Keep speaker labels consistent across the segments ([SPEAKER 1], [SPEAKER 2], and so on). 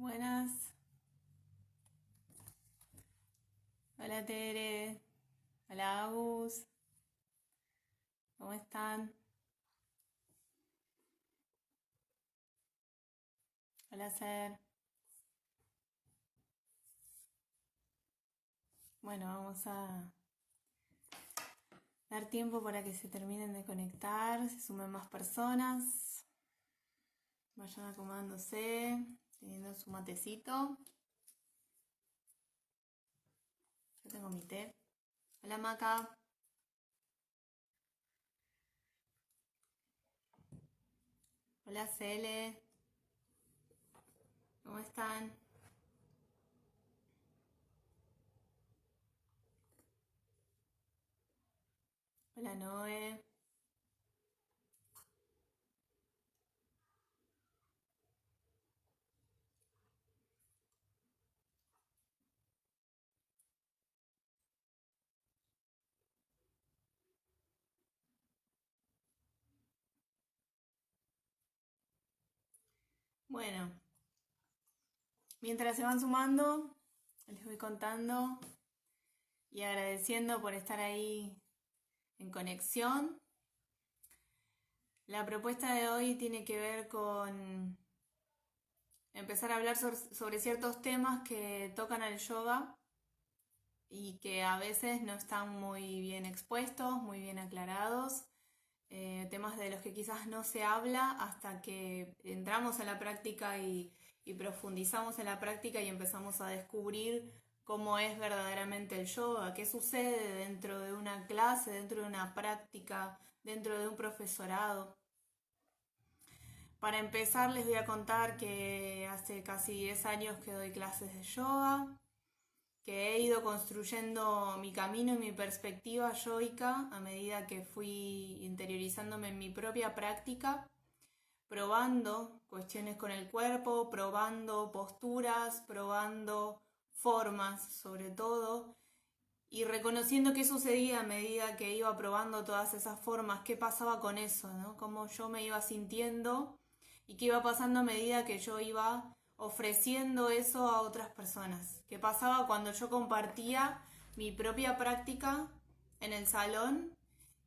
[SPEAKER 1] Buenas. Hola Tere. Hola Agus. ¿Cómo están? Hola Ser. Bueno, vamos a dar tiempo para que se terminen de conectar, se sumen más personas, vayan acomodándose, teniendo su matecito. Yo tengo mi té. Hola Maca. Hola Cele. ¿Cómo están? Hola Noé. Bueno, mientras se van sumando, les voy contando y agradeciendo por estar ahí en conexión. La propuesta de hoy tiene que ver con empezar a hablar sobre ciertos temas que tocan al yoga y que a veces no están muy bien expuestos, muy bien aclarados, temas de los que quizás no se habla hasta que entramos en la práctica y profundizamos en la práctica y empezamos a descubrir cómo es verdaderamente el yoga, qué sucede dentro de una clase, dentro de una práctica, dentro de un profesorado. Para empezar les voy a contar que hace casi 10 años que doy clases de yoga, que he ido construyendo mi camino y mi perspectiva yoica a medida que fui interiorizándome en mi propia práctica, probando cuestiones con el cuerpo, probando posturas, probando formas sobre todo, y reconociendo qué sucedía a medida que iba probando todas esas formas, qué pasaba con eso, ¿no? Cómo yo me iba sintiendo y qué iba pasando a medida que yo iba ofreciendo eso a otras personas. ¿Qué pasaba cuando yo compartía mi propia práctica en el salón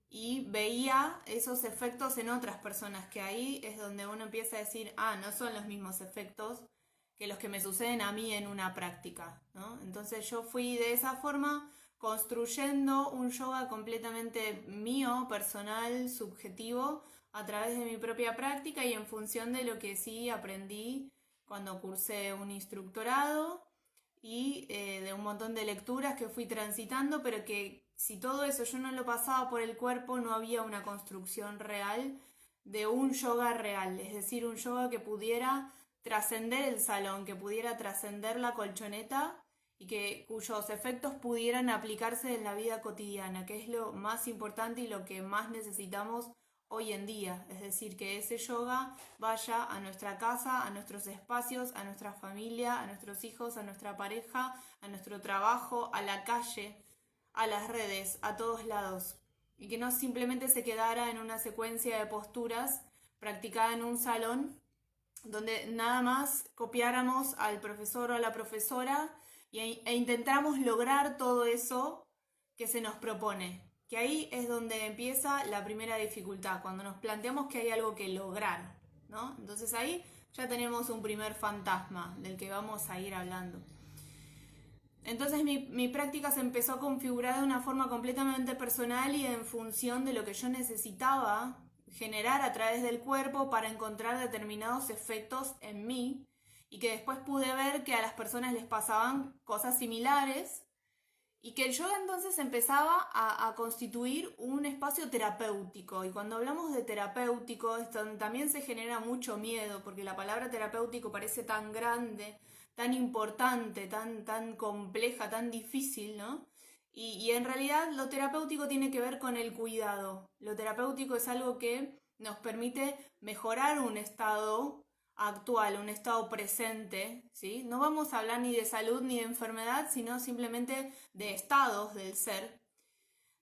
[SPEAKER 1] y veía esos efectos en otras personas? Que ahí es donde uno empieza a decir, no son los mismos efectos que los que me suceden a mí en una práctica, ¿no? Entonces yo fui de esa forma construyendo un yoga completamente mío, personal, subjetivo, a través de mi propia práctica y en función de lo que sí aprendí cuando cursé un instructorado y de un montón de lecturas que fui transitando, pero que si todo eso yo no lo pasaba por el cuerpo, no había una construcción real de un yoga real, es decir, un yoga que pudiera trascender el salón, que pudiera trascender la colchoneta y cuyos efectos pudieran aplicarse en la vida cotidiana, que es lo más importante y lo que más necesitamos hoy en día. Es decir, que ese yoga vaya a nuestra casa, a nuestros espacios, a nuestra familia, a nuestros hijos, a nuestra pareja, a nuestro trabajo, a la calle, a las redes, a todos lados. Y que no simplemente se quedara en una secuencia de posturas practicada en un salón donde nada más copiáramos al profesor o a la profesora e intentamos lograr todo eso que se nos propone. Que ahí es donde empieza la primera dificultad, cuando nos planteamos que hay algo que lograr, ¿no? Entonces ahí ya tenemos un primer fantasma del que vamos a ir hablando. Entonces mi práctica se empezó a configurar de una forma completamente personal y en función de lo que yo necesitaba generar a través del cuerpo para encontrar determinados efectos en mí y que después pude ver que a las personas les pasaban cosas similares y que el yoga entonces empezaba a constituir un espacio terapéutico. Y cuando hablamos de terapéutico, también se genera mucho miedo, porque la palabra terapéutico parece tan grande, tan importante, tan compleja, tan difícil, ¿no? Y en realidad lo terapéutico tiene que ver con el cuidado. Lo terapéutico es algo que nos permite mejorar un estado actual, un estado presente, ¿sí? No vamos a hablar ni de salud ni de enfermedad, sino simplemente de estados del ser,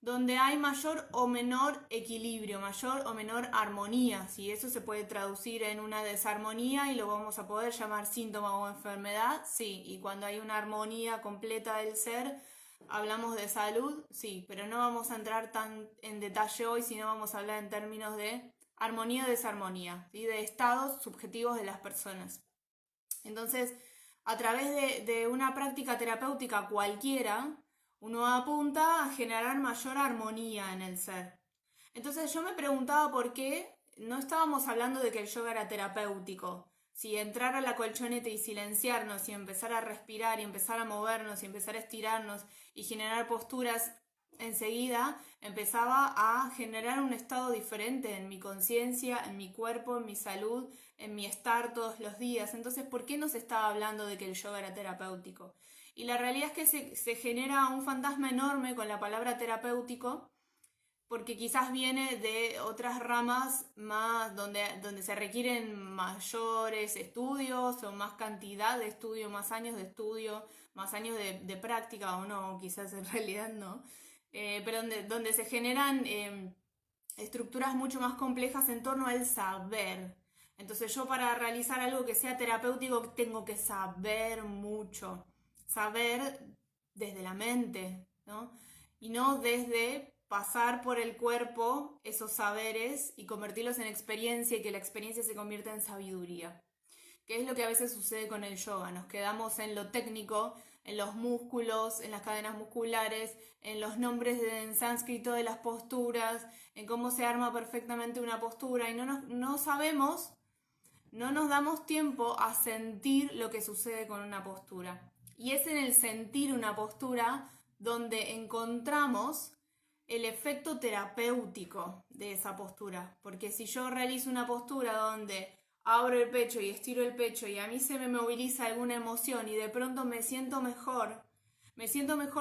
[SPEAKER 1] donde hay mayor o menor equilibrio, mayor o menor armonía. Si eso se puede traducir en una desarmonía y lo vamos a poder llamar síntoma o enfermedad, sí. Y cuando hay una armonía completa del ser, hablamos de salud, sí. Pero no vamos a entrar tan en detalle hoy, sino vamos a hablar en términos de armonía o desarmonía, ¿sí? De estados subjetivos de las personas. Entonces, a través de una práctica terapéutica cualquiera, uno apunta a generar mayor armonía en el ser. Entonces yo me preguntaba por qué no estábamos hablando de que el yoga era terapéutico. Si entrar a la colchoneta y silenciarnos y empezar a respirar y empezar a movernos y empezar a estirarnos y generar posturas, enseguida empezaba a generar un estado diferente en mi conciencia, en mi cuerpo, en mi salud, en mi estar todos los días. Entonces, ¿por qué nos estaba hablando de que el yoga era terapéutico? Y la realidad es que se genera un fantasma enorme con la palabra terapéutico, porque quizás viene de otras ramas más donde se requieren mayores estudios o más cantidad de estudio, más años de estudio, más años de práctica, o no, quizás en realidad no, pero donde se generan estructuras mucho más complejas en torno al saber. Entonces yo, para realizar algo que sea terapéutico, tengo que saber mucho, saber desde la mente, ¿no? Y no desde pasar por el cuerpo esos saberes y convertirlos en experiencia, y que la experiencia se convierta en sabiduría. Que es lo que a veces sucede con el yoga. Nos quedamos en lo técnico, en los músculos, en las cadenas musculares, en los nombres en sánscrito de las posturas, en cómo se arma perfectamente una postura, y no sabemos, no nos damos tiempo a sentir lo que sucede con una postura. Y es en el sentir una postura donde encontramos el efecto terapéutico de esa postura. Porque si yo realizo una postura donde abro el pecho y estiro el pecho y a mí se me moviliza alguna emoción y de pronto me siento mejor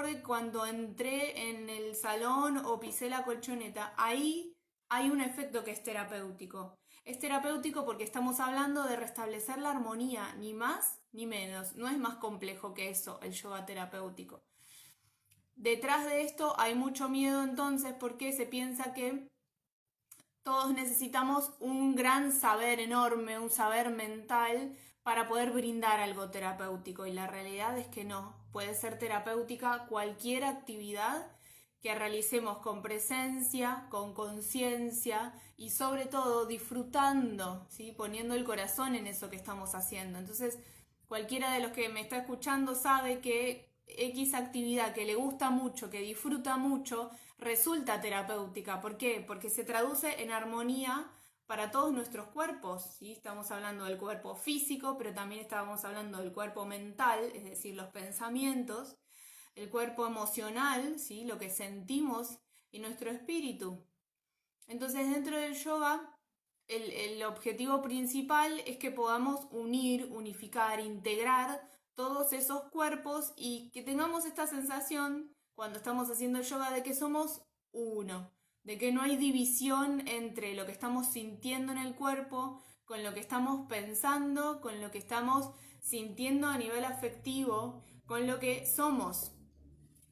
[SPEAKER 1] de cuando entré en el salón o pisé la colchoneta, ahí hay un efecto que es terapéutico. Es terapéutico porque estamos hablando de restablecer la armonía, ni más ni menos. No es más complejo que eso el yoga terapéutico. Detrás de esto hay mucho miedo, entonces, porque se piensa que todos necesitamos un gran saber enorme, un saber mental para poder brindar algo terapéutico, y la realidad es que no. Puede ser terapéutica cualquier actividad que realicemos con presencia, con conciencia y sobre todo disfrutando, ¿sí? Poniendo el corazón en eso que estamos haciendo. Entonces, cualquiera de los que me está escuchando sabe que X actividad que le gusta mucho, que disfruta mucho, resulta terapéutica. ¿Por qué? Porque se traduce en armonía para todos nuestros cuerpos, ¿sí? Estamos hablando del cuerpo físico, pero también estábamos hablando del cuerpo mental, es decir, los pensamientos, el cuerpo emocional, ¿sí? Lo que sentimos, y nuestro espíritu. Entonces, dentro del yoga, el objetivo principal es que podamos unir, unificar, integrar todos esos cuerpos, y que tengamos esta sensación cuando estamos haciendo yoga de que somos uno, de que no hay división entre lo que estamos sintiendo en el cuerpo, con lo que estamos pensando, con lo que estamos sintiendo a nivel afectivo, con lo que somos.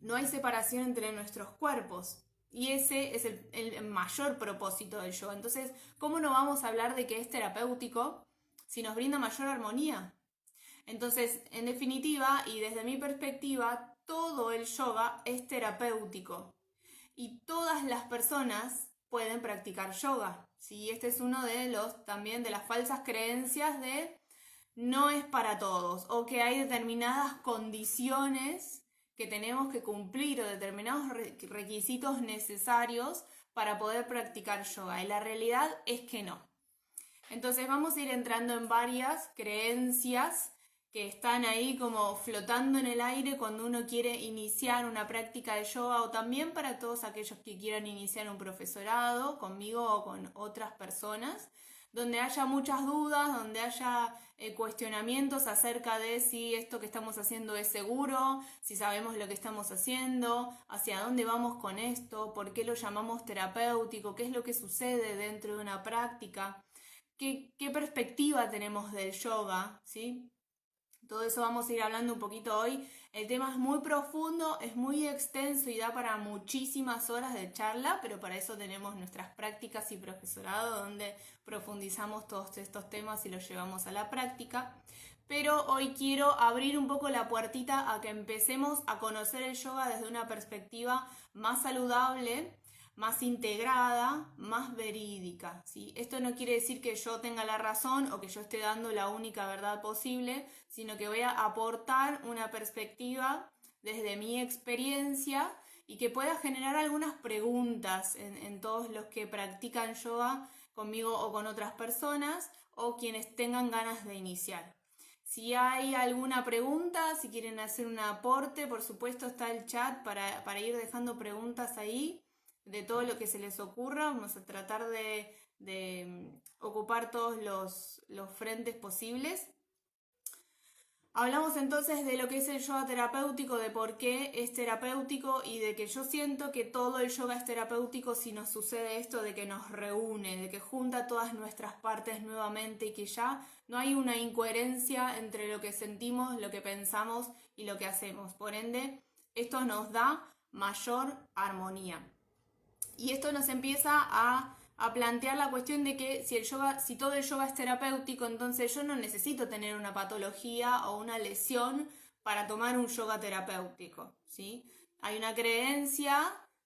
[SPEAKER 1] No hay separación entre nuestros cuerpos. Y ese es el mayor propósito del yoga. Entonces, ¿cómo no vamos a hablar de que es terapéutico si nos brinda mayor armonía? Entonces, en definitiva, y desde mi perspectiva, todo el yoga es terapéutico. Y todas las personas pueden practicar yoga. ¿Sí? Este es uno de los, también de las falsas creencias de no es para todos, o que hay determinadas condiciones que tenemos que cumplir, o determinados requisitos necesarios para poder practicar yoga. Y la realidad es que no. Entonces vamos a ir entrando en varias creencias que están ahí como flotando en el aire cuando uno quiere iniciar una práctica de yoga, o también para todos aquellos que quieran iniciar un profesorado conmigo o con otras personas, donde haya muchas dudas, donde haya cuestionamientos acerca de si esto que estamos haciendo es seguro, si sabemos lo que estamos haciendo, hacia dónde vamos con esto, por qué lo llamamos terapéutico, qué es lo que sucede dentro de una práctica, qué perspectiva tenemos del yoga, ¿sí? Todo eso vamos a ir hablando un poquito hoy. El tema es muy profundo, es muy extenso y da para muchísimas horas de charla, pero para eso tenemos nuestras prácticas y profesorado donde profundizamos todos estos temas y los llevamos a la práctica. Pero hoy quiero abrir un poco la puertita a que empecemos a conocer el yoga desde una perspectiva más saludable, más integrada, más verídica, ¿sí? Esto no quiere decir que yo tenga la razón o que yo esté dando la única verdad posible, sino que voy a aportar una perspectiva desde mi experiencia y que pueda generar algunas preguntas en todos los que practican yoga conmigo o con otras personas o quienes tengan ganas de iniciar. Si hay alguna pregunta, si quieren hacer un aporte, por supuesto está el chat para ir dejando preguntas ahí de todo lo que se les ocurra. Vamos a tratar de ocupar todos los frentes posibles. Hablamos entonces de lo que es el yoga terapéutico, de por qué es terapéutico y de que yo siento que todo el yoga es terapéutico si nos sucede esto de que nos reúne, de que junta todas nuestras partes nuevamente y que ya no hay una incoherencia entre lo que sentimos, lo que pensamos y lo que hacemos. Por ende, esto nos da mayor armonía. Y esto nos empieza a plantear la cuestión de que si todo el yoga es terapéutico, entonces yo no necesito tener una patología o una lesión para tomar un yoga terapéutico, ¿sí? Hay una creencia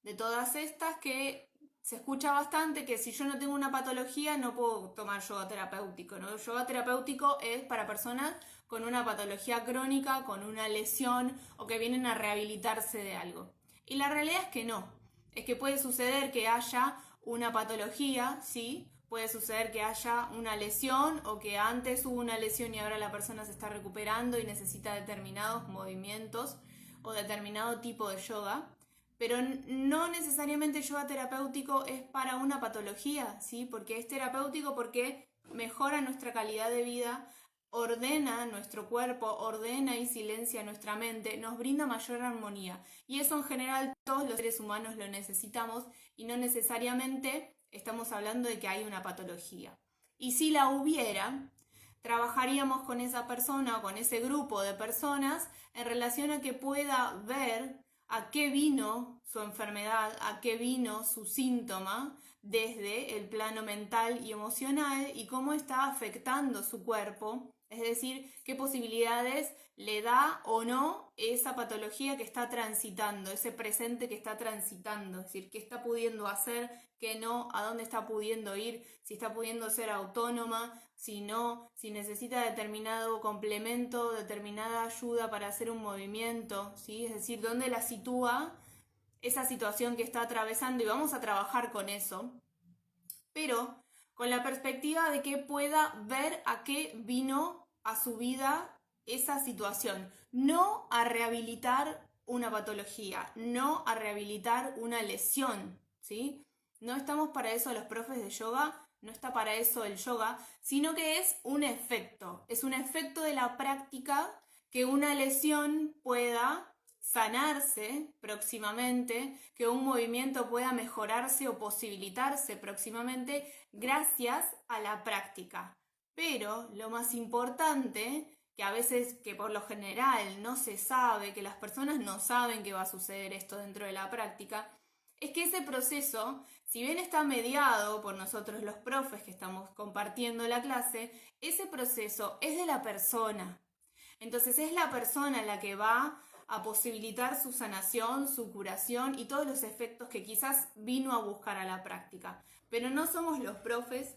[SPEAKER 1] de todas estas que se escucha bastante que si yo no tengo una patología no puedo tomar yoga terapéutico, ¿no? El yoga terapéutico es para personas con una patología crónica, con una lesión o que vienen a rehabilitarse de algo. Y la realidad es que no. Es que puede suceder que haya una patología, ¿sí? Puede suceder que haya una lesión o que antes hubo una lesión y ahora la persona se está recuperando y necesita determinados movimientos o determinado tipo de yoga. Pero no necesariamente el yoga terapéutico es para una patología, ¿sí? Porque es terapéutico porque mejora nuestra calidad de vida, ordena nuestro cuerpo, ordena y silencia nuestra mente, nos brinda mayor armonía. Y eso en general todos los seres humanos lo necesitamos y no necesariamente estamos hablando de que hay una patología. Y si la hubiera, trabajaríamos con esa persona o con ese grupo de personas en relación a que pueda ver a qué vino su enfermedad, a qué vino su síntoma desde el plano mental y emocional y cómo está afectando su cuerpo. Es decir, qué posibilidades le da o no esa patología que está transitando, ese presente que está transitando. Es decir, qué está pudiendo hacer, qué no, a dónde está pudiendo ir, si está pudiendo ser autónoma, si no, si necesita determinado complemento, determinada ayuda para hacer un movimiento, ¿sí? Es decir, dónde la sitúa esa situación que está atravesando y vamos a trabajar con eso. Pero con la perspectiva de que pueda ver a qué vino a su vida esa situación, no a rehabilitar una patología, no a rehabilitar una lesión, ¿sí? No estamos para eso los profes de yoga, no está para eso el yoga, sino que es un efecto de la práctica que una lesión pueda sanarse próximamente, que un movimiento pueda mejorarse o posibilitarse próximamente gracias a la práctica. Pero lo más importante, que a veces, que por lo general no se sabe, que las personas no saben que va a suceder esto dentro de la práctica, es que ese proceso, si bien está mediado por nosotros los profes que estamos compartiendo la clase, ese proceso es de la persona. Entonces es la persona la que va a posibilitar su sanación, su curación y todos los efectos que quizás vino a buscar a la práctica. Pero no somos los profes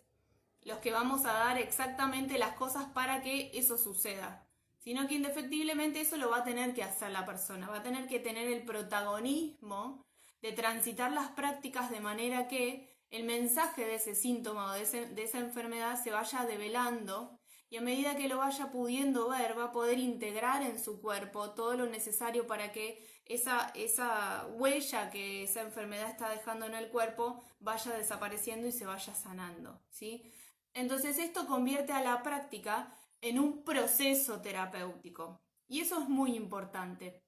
[SPEAKER 1] los que vamos a dar exactamente las cosas para que eso suceda, sino que indefectiblemente eso lo va a tener que hacer la persona, va a tener que tener el protagonismo de transitar las prácticas de manera que el mensaje de ese síntoma o de esa enfermedad se vaya develando. Y a medida que lo vaya pudiendo ver, va a poder integrar en su cuerpo todo lo necesario para que esa huella que esa enfermedad está dejando en el cuerpo vaya desapareciendo y se vaya sanando, ¿sí? Entonces esto convierte a la práctica en un proceso terapéutico. Y eso es muy importante,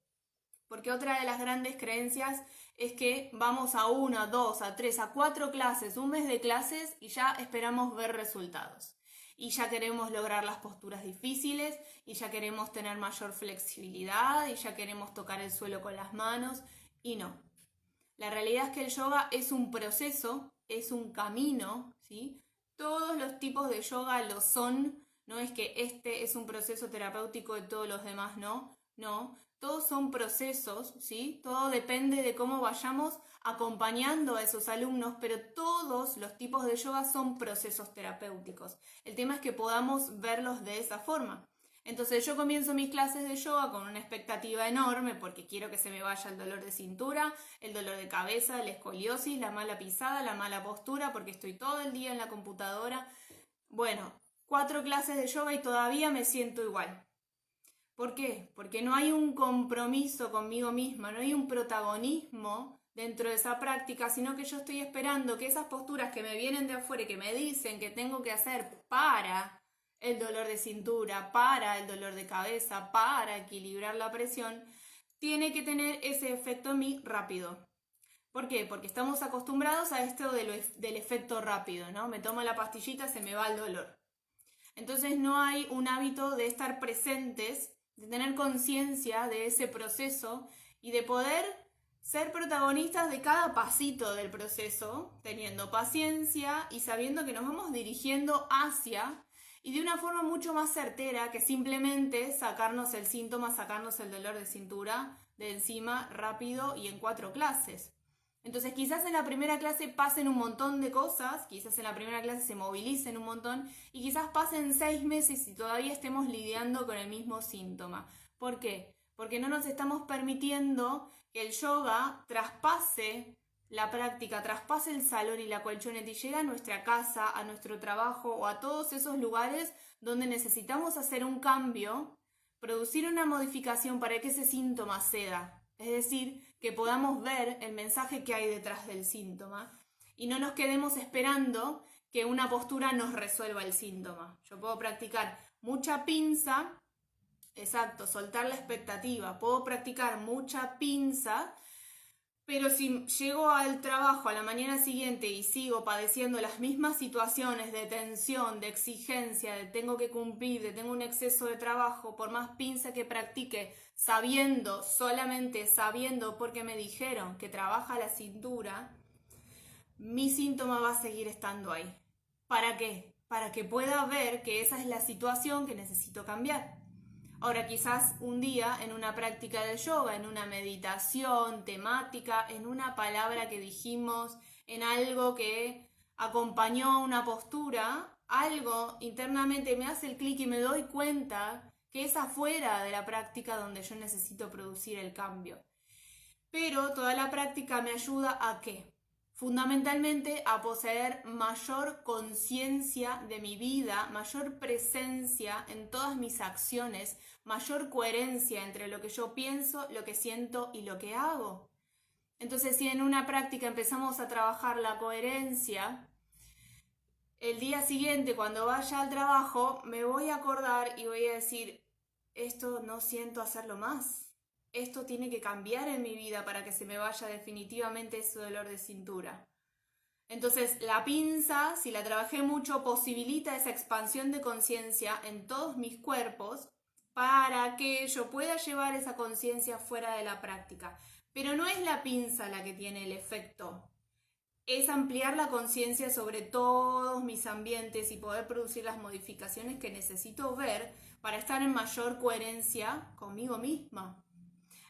[SPEAKER 1] porque otra de las grandes creencias es que vamos a 1, a 2, a 3, a 4 clases, un mes de clases y ya esperamos ver resultados. y ya queremos lograr las posturas difíciles y ya queremos tener mayor flexibilidad y ya queremos tocar el suelo con las manos y no. La realidad es que el yoga es un proceso, es un camino, ¿sí? Todos los tipos de yoga lo son, no es que este es un proceso terapéutico y todos los demás no, no, todos son procesos, ¿sí? Todo depende de cómo vayamos acompañando a esos alumnos, pero todos los tipos de yoga son procesos terapéuticos. El tema es que podamos verlos de esa forma. Entonces yo comienzo mis clases de yoga con una expectativa enorme porque quiero que se me vaya el dolor de cintura, el dolor de cabeza, la escoliosis, la mala pisada, la mala postura, porque estoy todo el día en la computadora. Bueno, 4 clases de yoga y todavía me siento igual. ¿Por qué? Porque no hay un compromiso conmigo misma, no hay un protagonismo dentro de esa práctica, sino que yo estoy esperando que esas posturas que me vienen de afuera y que me dicen que tengo que hacer para el dolor de cintura, para el dolor de cabeza, para equilibrar la presión, tiene que tener ese efecto en mí rápido. ¿Por qué? Porque estamos acostumbrados a esto del efecto rápido, ¿no? Me tomo la pastillita, se me va el dolor. Entonces no hay un hábito de estar presentes, de tener conciencia de ese proceso y de poder ser protagonistas de cada pasito del proceso, teniendo paciencia y sabiendo que nos vamos dirigiendo hacia y de una forma mucho más certera que simplemente sacarnos el síntoma, sacarnos el dolor de cintura de encima rápido y en 4 clases. Entonces quizás en la primera clase pasen un montón de cosas, quizás en la primera clase se movilicen un montón y quizás pasen 6 meses y todavía estemos lidiando con el mismo síntoma. ¿Por qué? Porque no nos estamos permitiendo que el yoga traspase la práctica, traspase el salón y la colchoneta y llegue a nuestra casa, a nuestro trabajo o a todos esos lugares donde necesitamos hacer un cambio, producir una modificación para que ese síntoma ceda. Es decir, que podamos ver el mensaje que hay detrás del síntoma y no nos quedemos esperando que una postura nos resuelva el síntoma. Yo puedo practicar mucha pinza, exacto, soltar la expectativa, puedo practicar mucha pinza, pero si llego al trabajo a la mañana siguiente y sigo padeciendo las mismas situaciones de tensión, de exigencia, de tengo que cumplir, de tengo un exceso de trabajo, por más pinza que practique, sabiendo, solamente sabiendo porque me dijeron que trabaja la cintura, mi síntoma va a seguir estando ahí. ¿Para qué? Para que pueda ver que esa es la situación que necesito cambiar. Ahora quizás un día en una práctica de yoga, en una meditación temática, en una palabra que dijimos, en algo que acompañó a una postura, algo internamente me hace el clic y me doy cuenta que es afuera de la práctica donde yo necesito producir el cambio. Pero toda la práctica me ayuda ¿a qué? Fundamentalmente a poseer mayor conciencia de mi vida, mayor presencia en todas mis acciones, mayor coherencia entre lo que yo pienso, lo que siento y lo que hago. Entonces, si en una práctica empezamos a trabajar la coherencia, el día siguiente, cuando vaya al trabajo, me voy a acordar y voy a decir, esto no siento hacerlo más. Esto tiene que cambiar en mi vida para que se me vaya definitivamente ese dolor de cintura. Entonces, la pinza, si la trabajé mucho, posibilita esa expansión de conciencia en todos mis cuerpos para que yo pueda llevar esa conciencia fuera de la práctica. Pero no es la pinza la que tiene el efecto. Es ampliar la conciencia sobre todos mis ambientes y poder producir las modificaciones que necesito ver para estar en mayor coherencia conmigo misma.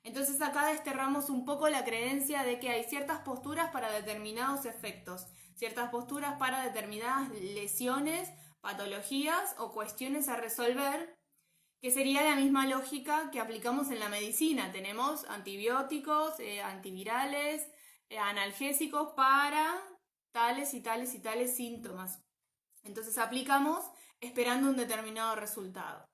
[SPEAKER 1] Entonces acá desterramos un poco la creencia de que hay ciertas posturas para determinados efectos, ciertas posturas para determinadas lesiones, patologías o cuestiones a resolver, que sería la misma lógica que aplicamos en la medicina. Tenemos antibióticos, antivirales, analgésicos para tales y tales y tales síntomas. Entonces aplicamos esperando un determinado resultado.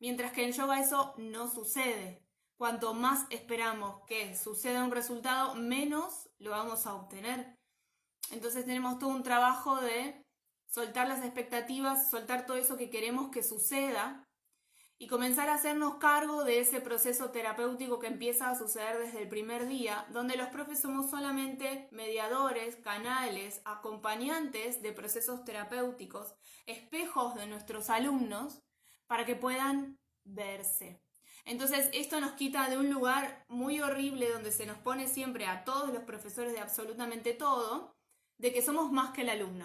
[SPEAKER 1] Mientras que en yoga eso no sucede. Cuanto más esperamos que suceda un resultado, menos lo vamos a obtener. Entonces tenemos todo un trabajo de soltar las expectativas, soltar todo eso que queremos que suceda y comenzar a hacernos cargo de ese proceso terapéutico que empieza a suceder desde el primer día, donde los profes somos solamente mediadores, canales, acompañantes de procesos terapéuticos, espejos de nuestros alumnos para que puedan verse. Entonces esto nos quita de un lugar muy horrible donde se nos pone siempre a todos los profesores de absolutamente todo, de que somos más que el alumno,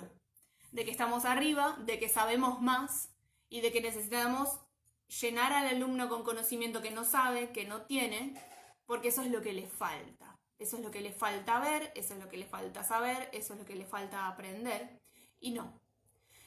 [SPEAKER 1] de que estamos arriba, de que sabemos más y de que necesitamos llenar al alumno con conocimiento que no sabe, que no tiene, porque eso es lo que le falta. Eso es lo que le falta ver, eso es lo que le falta saber, eso es lo que le falta aprender. Y no.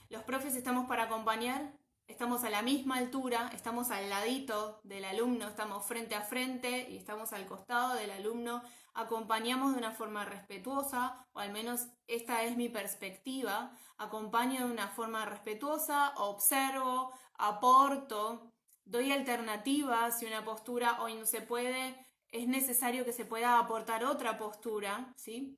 [SPEAKER 1] Los profes estamos para acompañar, estamos a la misma altura, estamos al ladito del alumno, estamos frente a frente y estamos al costado del alumno, acompañamos de una forma respetuosa, o al menos esta es mi perspectiva, acompaño de una forma respetuosa, observo, aporto, doy alternativas. Si una postura hoy no se puede, es necesario que se pueda aportar otra postura, ¿sí?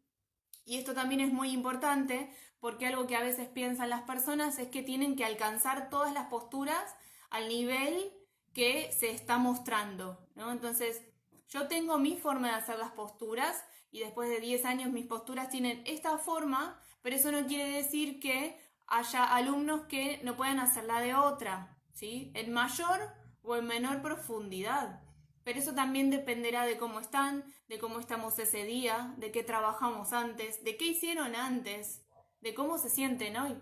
[SPEAKER 1] Y esto también es muy importante porque algo que a veces piensan las personas es que tienen que alcanzar todas las posturas al nivel que se está mostrando, ¿no? Entonces, yo tengo mi forma de hacer las posturas y después de 10 años mis posturas tienen esta forma, pero eso no quiere decir que haya alumnos que no puedan hacerla de otra, ¿sí? En mayor o en menor profundidad. Pero eso también dependerá de cómo están, de cómo estamos ese día, de qué trabajamos antes, de qué hicieron antes, de cómo se sienten hoy.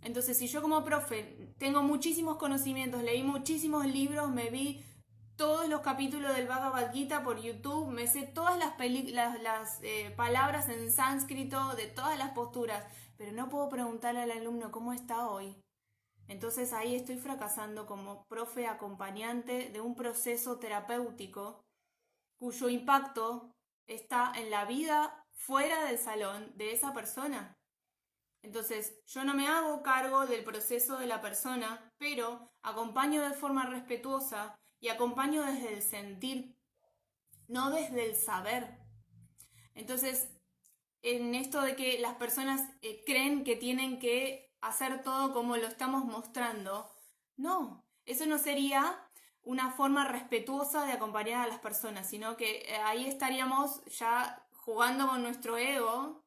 [SPEAKER 1] Entonces, si yo como profe tengo muchísimos conocimientos, leí muchísimos libros, me vi todos los capítulos del Bhagavad Gita por YouTube, me sé todas las palabras en sánscrito de todas las posturas, pero no puedo preguntarle al alumno cómo está hoy. Entonces ahí estoy fracasando como profe acompañante de un proceso terapéutico cuyo impacto está en la vida fuera del salón de esa persona. Entonces yo no me hago cargo del proceso de la persona, pero acompaño de forma respetuosa y acompaño desde el sentir, no desde el saber. Entonces, en esto de que las personas creen que tienen que hacer todo como lo estamos mostrando, no, eso no sería una forma respetuosa de acompañar a las personas, sino que ahí estaríamos ya jugando con nuestro ego,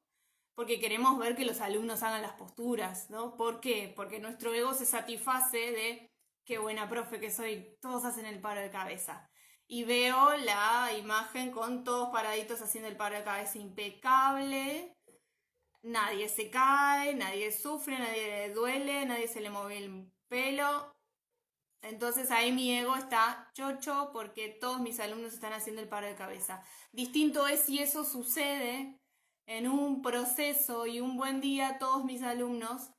[SPEAKER 1] porque queremos ver que los alumnos hagan las posturas, ¿no? ¿Por qué? Porque nuestro ego se satisface de qué buena profe que soy, todos hacen el paro de cabeza. Y veo la imagen con todos paraditos haciendo el paro de cabeza impecable. Nadie se cae, nadie sufre, nadie le duele, nadie se le mueve el pelo. Entonces ahí mi ego está chocho porque todos mis alumnos están haciendo el paro de cabeza. Distinto es si eso sucede en un proceso y un buen día todos mis alumnos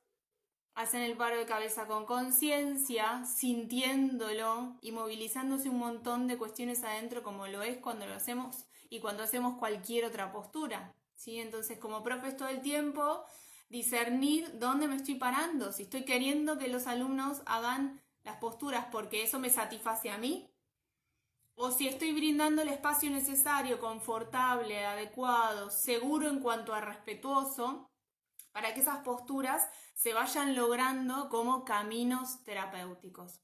[SPEAKER 1] hacen el paro de cabeza con conciencia, sintiéndolo y movilizándose un montón de cuestiones adentro como lo es cuando lo hacemos y cuando hacemos cualquier otra postura, ¿sí? Entonces como profe todo el tiempo discernir dónde me estoy parando, si estoy queriendo que los alumnos hagan las posturas porque eso me satisface a mí, o si estoy brindando el espacio necesario, confortable, adecuado, seguro en cuanto a respetuoso, para que esas posturas se vayan logrando como caminos terapéuticos.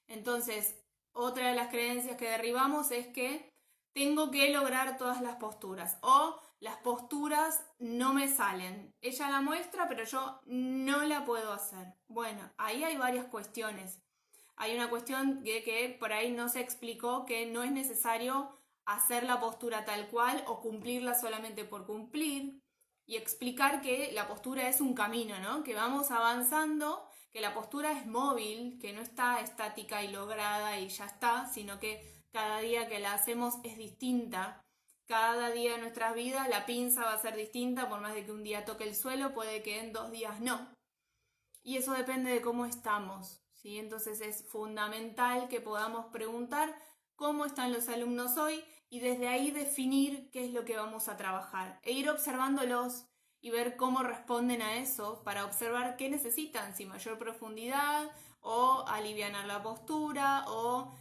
[SPEAKER 1] Entonces, otra de las creencias que derribamos es que tengo que lograr todas las posturas o las posturas no me salen. Ella la muestra, pero yo no la puedo hacer. Bueno, ahí hay varias cuestiones. Hay una cuestión que por ahí no se explicó, que no es necesario hacer la postura tal cual o cumplirla solamente por cumplir, y explicar que la postura es un camino, ¿no? Que vamos avanzando, que la postura es móvil, que no está estática y lograda y ya está, sino que cada día que la hacemos es distinta. Cada día de nuestras vidas la pinza va a ser distinta, por más de que un día toque el suelo, puede que en 2 días no. Y eso depende de cómo estamos, ¿sí? Entonces es fundamental que podamos preguntar cómo están los alumnos hoy y desde ahí definir qué es lo que vamos a trabajar e ir observándolos y ver cómo responden a eso para observar qué necesitan, si mayor profundidad o alivianar la postura o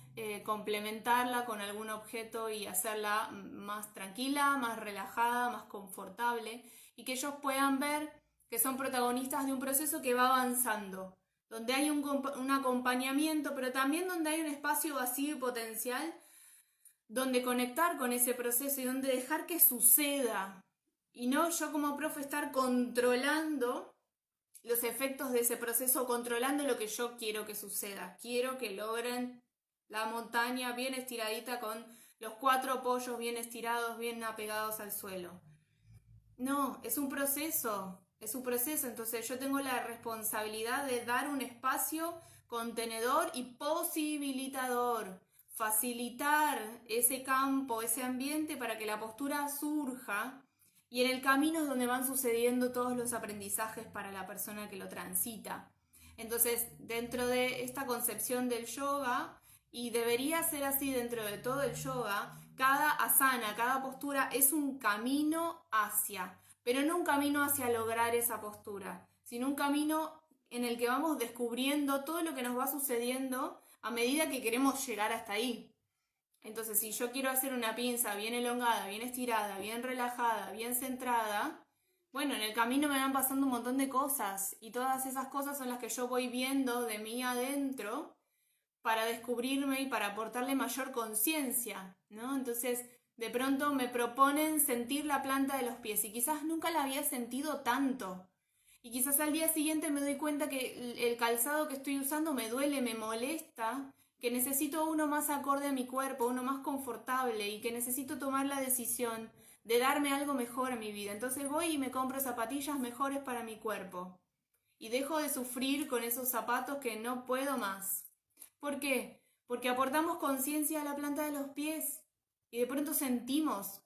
[SPEAKER 1] complementarla con algún objeto y hacerla más tranquila, más relajada, más confortable y que ellos puedan ver que son protagonistas de un proceso que va avanzando, donde hay un acompañamiento, pero también donde hay un espacio vacío y potencial, donde conectar con ese proceso y donde dejar que suceda. Y no yo como profe estar controlando los efectos de ese proceso, controlando lo que yo quiero que suceda. Quiero que logren la montaña bien estiradita con los 4 pollos bien estirados, bien apegados al suelo. No, es un proceso, entonces yo tengo la responsabilidad de dar un espacio contenedor y posibilitador, facilitar ese campo, ese ambiente para que la postura surja y en el camino es donde van sucediendo todos los aprendizajes para la persona que lo transita. Entonces, dentro de esta concepción del yoga, y debería ser así dentro de todo el yoga, cada asana, cada postura es un camino hacia, pero no un camino hacia lograr esa postura, sino un camino en el que vamos descubriendo todo lo que nos va sucediendo a medida que queremos llegar hasta ahí. Entonces, si yo quiero hacer una pinza bien elongada, bien estirada, bien relajada, bien centrada, bueno, en el camino me van pasando un montón de cosas y todas esas cosas son las que yo voy viendo de mí adentro para descubrirme y para aportarle mayor conciencia, ¿no? Entonces, de pronto me proponen sentir la planta de los pies y quizás nunca la había sentido tanto. Y quizás al día siguiente me doy cuenta que el calzado que estoy usando me duele, me molesta, que necesito uno más acorde a mi cuerpo, uno más confortable y que necesito tomar la decisión de darme algo mejor a mi vida. Entonces voy y me compro zapatillas mejores para mi cuerpo. Y dejo de sufrir con esos zapatos que no puedo más. ¿Por qué? Porque aportamos conciencia a la planta de los pies y de pronto sentimos.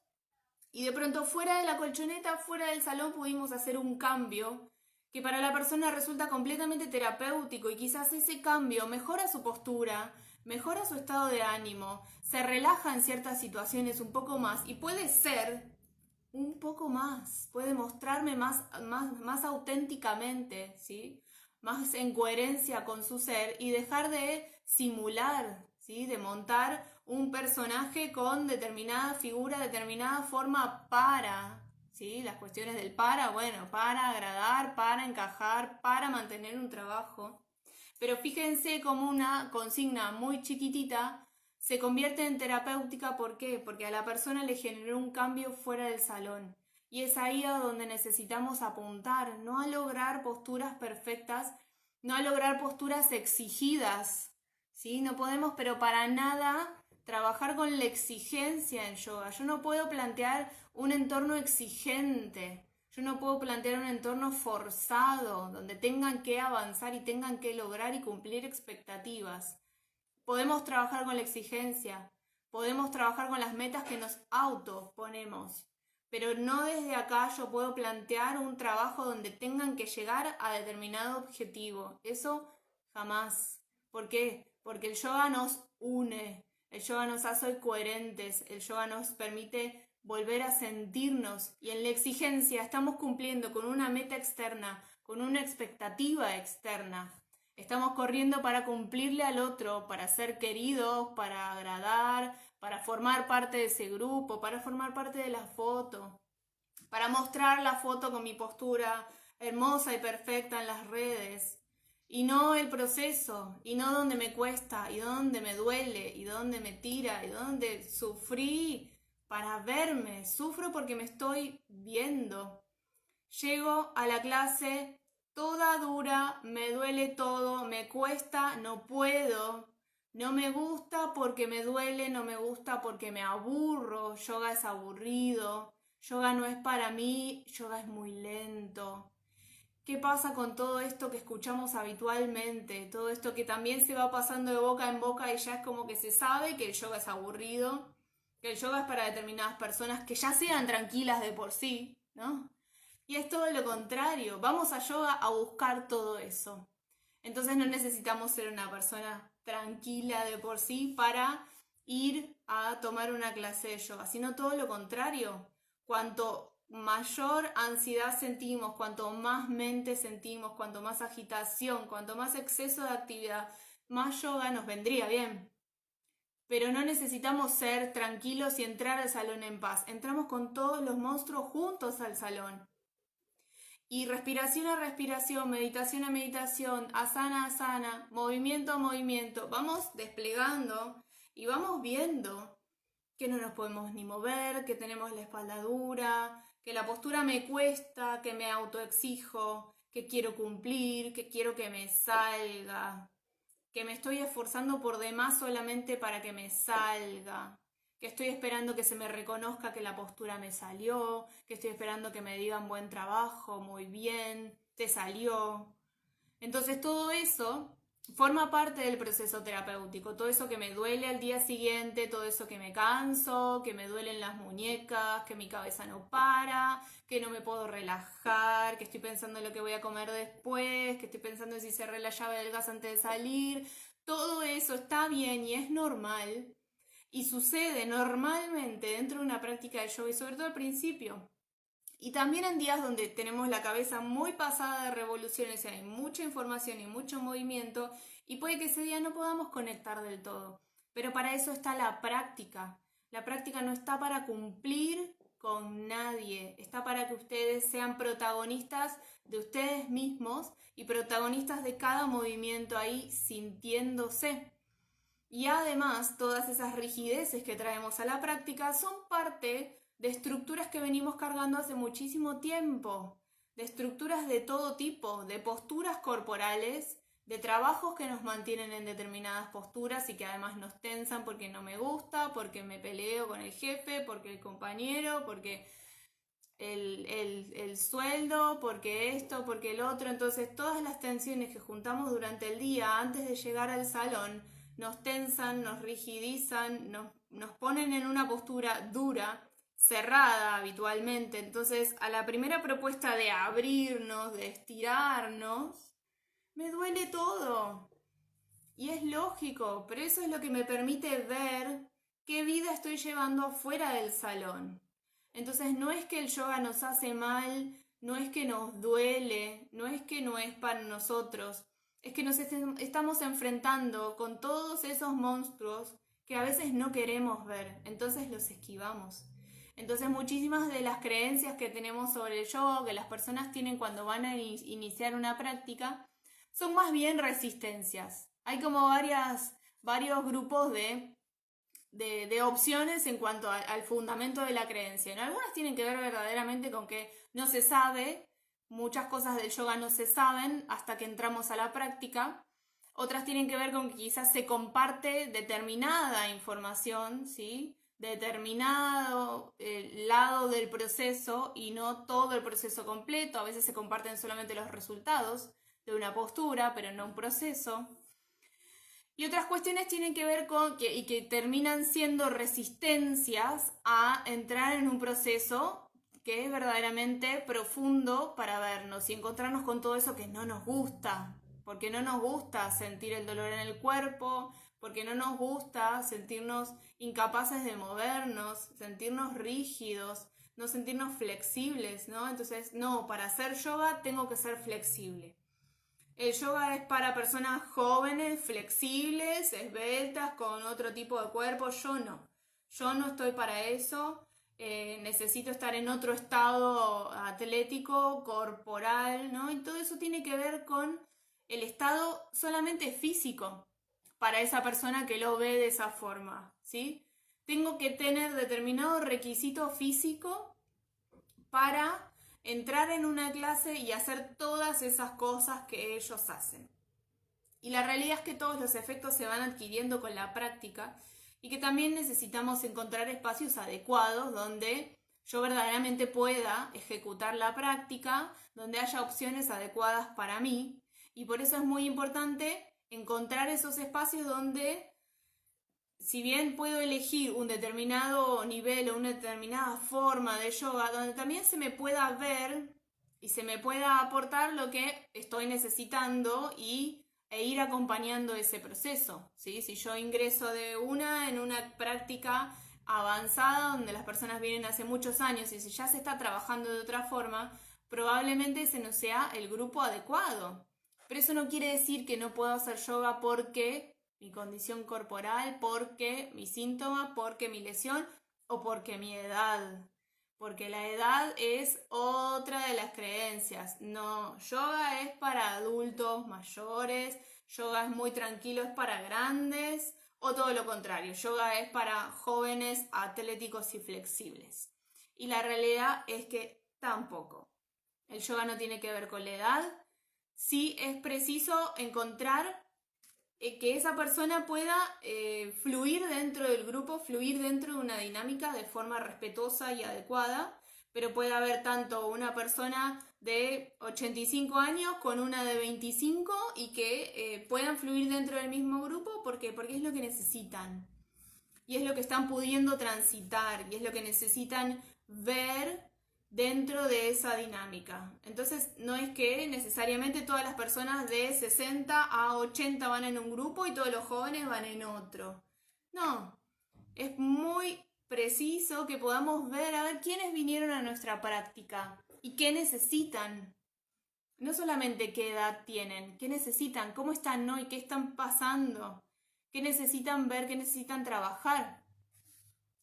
[SPEAKER 1] Y de pronto fuera de la colchoneta, fuera del salón pudimos hacer un cambio que para la persona resulta completamente terapéutico y quizás ese cambio mejora su postura, mejora su estado de ánimo, se relaja en ciertas situaciones un poco más y puede ser un poco más, puede mostrarme más auténticamente, ¿sí? Más en coherencia con su ser y dejar de simular, ¿sí? De montar un personaje con determinada figura, determinada forma para, ¿sí? Las cuestiones del para, bueno, para agradar, para encajar, para mantener un trabajo. Pero fíjense como una consigna muy chiquitita se convierte en terapéutica. ¿Por qué? Porque a la persona le generó un cambio fuera del salón. Y es ahí a donde necesitamos apuntar, no a lograr posturas perfectas, no a lograr posturas exigidas, ¿sí? No podemos, pero para nada, trabajar con la exigencia en yoga. Yo no puedo plantear un entorno exigente. Yo no puedo plantear un entorno forzado, donde tengan que avanzar y tengan que lograr y cumplir expectativas. Podemos trabajar con la exigencia, podemos trabajar con las metas que nos autoponemos, pero no desde acá yo puedo plantear un trabajo donde tengan que llegar a determinado objetivo. Eso jamás. ¿Por qué? Porque el yoga nos une, el yoga nos hace coherentes, el yoga nos permite volver a sentirnos y en la exigencia estamos cumpliendo con una meta externa, con una expectativa externa. Estamos corriendo para cumplirle al otro, para ser queridos, para agradar, para formar parte de ese grupo, para formar parte de la foto, para mostrar la foto con mi postura hermosa y perfecta en las redes. Y no el proceso, y no donde me cuesta, y donde me duele, y donde me tira, y donde sufrí para verme. Sufro porque me estoy viendo. Llego a la clase toda dura, me duele todo, me cuesta, no puedo, no me gusta porque me duele, no me gusta porque me aburro, yoga es aburrido, yoga no es para mí, yoga es muy lento. ¿Qué pasa con todo esto que escuchamos habitualmente? Todo esto que también se va pasando de boca en boca y ya es como que se sabe que el yoga es aburrido, que el yoga es para determinadas personas que ya sean tranquilas de por sí, ¿no? Y es todo lo contrario, vamos a yoga a buscar todo eso. Entonces no necesitamos ser una persona tranquila de por sí para ir a tomar una clase de yoga, sino todo lo contrario. Cuanto mayor ansiedad sentimos, cuanto más mente sentimos, cuanto más agitación, cuanto más exceso de actividad, más yoga nos vendría bien. Pero no necesitamos ser tranquilos y entrar al salón en paz. Entramos con todos los monstruos juntos al salón. Y respiración a respiración, meditación a meditación, asana a asana, movimiento a movimiento, vamos desplegando y vamos viendo que no nos podemos ni mover, que tenemos la espalda dura, que la postura me cuesta, que me autoexijo, que quiero cumplir, que quiero que me salga, que me estoy esforzando por demás solamente para que me salga, que estoy esperando que se me reconozca que la postura me salió, que estoy esperando que me digan buen trabajo, muy bien, te salió. Entonces todo eso forma parte del proceso terapéutico, todo eso que me duele al día siguiente, todo eso que me canso, que me duelen las muñecas, que mi cabeza no para, que no me puedo relajar, que estoy pensando en lo que voy a comer después, que estoy pensando en si cerré la llave del gas antes de salir. Todo eso está bien y es normal y sucede normalmente dentro de una práctica de yoga y sobre todo al principio. Y también en días donde tenemos la cabeza muy pasada de revoluciones y hay mucha información y mucho movimiento y puede que ese día no podamos conectar del todo. Pero para eso está la práctica. La práctica no está para cumplir con nadie, está para que ustedes sean protagonistas de ustedes mismos y protagonistas de cada movimiento ahí sintiéndose. Y además, todas esas rigideces que traemos a la práctica son parte de estructuras que venimos cargando hace muchísimo tiempo, de estructuras de todo tipo, de posturas corporales, de trabajos que nos mantienen en determinadas posturas y que además nos tensan porque no me gusta, porque me peleo con el jefe, porque el compañero, porque el sueldo, porque esto, porque el otro. Entonces todas las tensiones que juntamos durante el día antes de llegar al salón nos tensan, nos rigidizan, nos ponen en una postura dura, cerrada habitualmente. Entonces a la primera propuesta de abrirnos, de estirarnos, me duele todo. Y es lógico, pero eso es lo que me permite ver qué vida estoy llevando afuera del salón. Entonces no es que el yoga nos hace mal, no es que nos duele, no es que no es para nosotros, es que nos estamos enfrentando con todos esos monstruos que a veces no queremos ver, entonces los esquivamos. Entonces muchísimas de las creencias que tenemos sobre el yoga, que las personas tienen cuando van a iniciar una práctica, son más bien resistencias. Hay como varios grupos de opciones en cuanto al fundamento de la creencia, ¿no? Algunas tienen que ver verdaderamente con que no se sabe, muchas cosas del yoga no se saben hasta que entramos a la práctica. Otras tienen que ver con que quizás se comparte determinada información, ¿sí? Determinado lado del proceso y no todo el proceso completo. A veces se comparten solamente los resultados de una postura, pero no un proceso. Y otras cuestiones tienen que ver con que terminan siendo resistencias a entrar en un proceso que es verdaderamente profundo para vernos y encontrarnos con todo eso que no nos gusta, porque no nos gusta sentir el dolor en el cuerpo, porque no nos gusta sentirnos incapaces de movernos, sentirnos rígidos, no sentirnos flexibles, ¿no? Entonces, no, para hacer yoga tengo que ser flexible. El yoga es para personas jóvenes, flexibles, esbeltas, con otro tipo de cuerpo. Yo no estoy para eso. Necesito estar en otro estado atlético, corporal, ¿no? Y todo eso tiene que ver con el estado solamente físico para esa persona que lo ve de esa forma, ¿sí? Tengo que tener determinado requisito físico para entrar en una clase y hacer todas esas cosas que ellos hacen. Y la realidad es que todos los efectos se van adquiriendo con la práctica y que también necesitamos encontrar espacios adecuados donde yo verdaderamente pueda ejecutar la práctica, donde haya opciones adecuadas para mí. Y por eso es muy importante encontrar esos espacios donde, si bien puedo elegir un determinado nivel o una determinada forma de yoga, donde también se me pueda ver y se me pueda aportar lo que estoy necesitando e ir acompañando ese proceso, ¿sí? Si yo ingreso en una práctica avanzada donde las personas vienen hace muchos años y si ya se está trabajando de otra forma, probablemente ese no sea el grupo adecuado. Pero eso no quiere decir que no puedo hacer yoga porque mi condición corporal, porque mi síntoma, porque mi lesión o porque mi edad. Porque la edad es otra de las creencias. creencias. No, yoga es para adultos mayores, yoga es muy tranquilo, es para grandes, o todo lo contrario, yoga es para jóvenes atléticos y flexibles. Y la realidad es que tampoco. El yoga no tiene que ver con la edad. Sí es preciso encontrar que esa persona pueda fluir dentro del grupo, fluir dentro de una dinámica de forma respetuosa y adecuada, pero puede haber tanto una persona de 85 años con una de 25 y que puedan fluir dentro del mismo grupo porque es lo que necesitan y es lo que están pudiendo transitar y es lo que necesitan ver dentro de esa dinámica. Entonces no es que necesariamente todas las personas de 60 a 80 van en un grupo y todos los jóvenes van en otro. No, es muy preciso que podamos ver a ver quiénes vinieron a nuestra práctica y qué necesitan. No solamente qué edad tienen, qué necesitan, cómo están hoy, qué están pasando, qué necesitan ver, qué necesitan trabajar.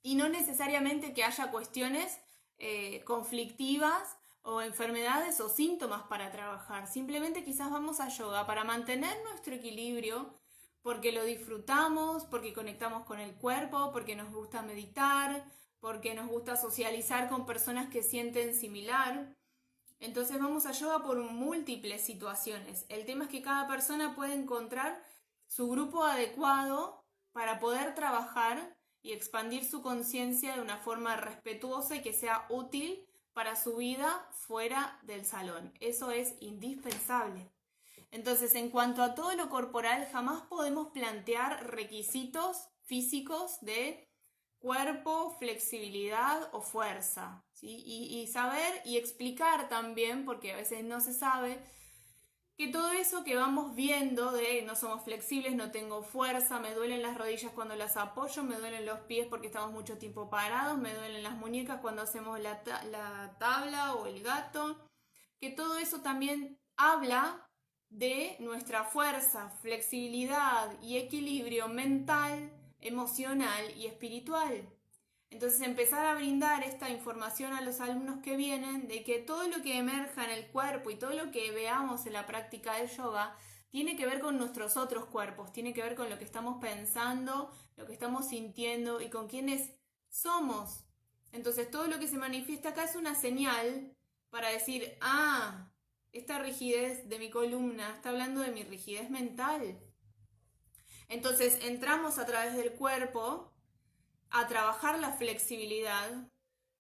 [SPEAKER 1] Y no necesariamente que haya cuestiones conflictivas o enfermedades o síntomas para trabajar. Simplemente quizás vamos a yoga para mantener nuestro equilibrio, porque lo disfrutamos, porque conectamos con el cuerpo, porque nos gusta meditar, porque nos gusta socializar con personas que sienten similar. Entonces vamos a yoga por múltiples situaciones. El tema es que cada persona puede encontrar su grupo adecuado para poder trabajar y expandir su conciencia de una forma respetuosa y que sea útil para su vida fuera del salón. Eso es indispensable. Entonces, en cuanto a todo lo corporal, jamás podemos plantear requisitos físicos de cuerpo, flexibilidad o fuerza, ¿sí? Y saber y explicar también, porque a veces no se sabe, que todo eso que vamos viendo de no somos flexibles, no tengo fuerza, me duelen las rodillas cuando las apoyo, me duelen los pies porque estamos mucho tiempo parados, me duelen las muñecas cuando hacemos la tabla o el gato, que todo eso también habla de nuestra fuerza, flexibilidad y equilibrio mental, emocional y espiritual. Entonces empezar a brindar esta información a los alumnos que vienen de que todo lo que emerja en el cuerpo y todo lo que veamos en la práctica del yoga tiene que ver con nuestros otros cuerpos, tiene que ver con lo que estamos pensando, lo que estamos sintiendo y con quiénes somos. Entonces todo lo que se manifiesta acá es una señal para decir, esta rigidez de mi columna está hablando de mi rigidez mental. Entonces entramos a través del cuerpo a trabajar la flexibilidad,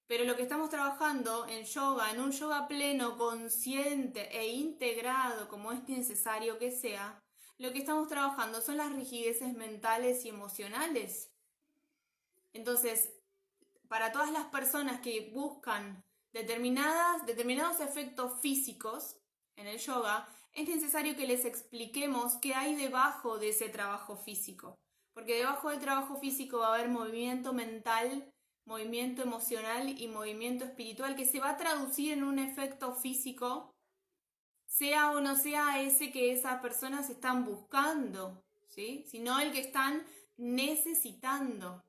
[SPEAKER 1] pero lo que estamos trabajando en yoga, en un yoga pleno, consciente e integrado, como es necesario que sea, lo que estamos trabajando son las rigideces mentales y emocionales. Entonces, para todas las personas que buscan determinados efectos físicos en el yoga, es necesario que les expliquemos qué hay debajo de ese trabajo físico. Porque debajo del trabajo físico va a haber movimiento mental, movimiento emocional y movimiento espiritual que se va a traducir en un efecto físico, sea o no sea ese que esas personas están buscando, ¿sí? Sino el que están necesitando.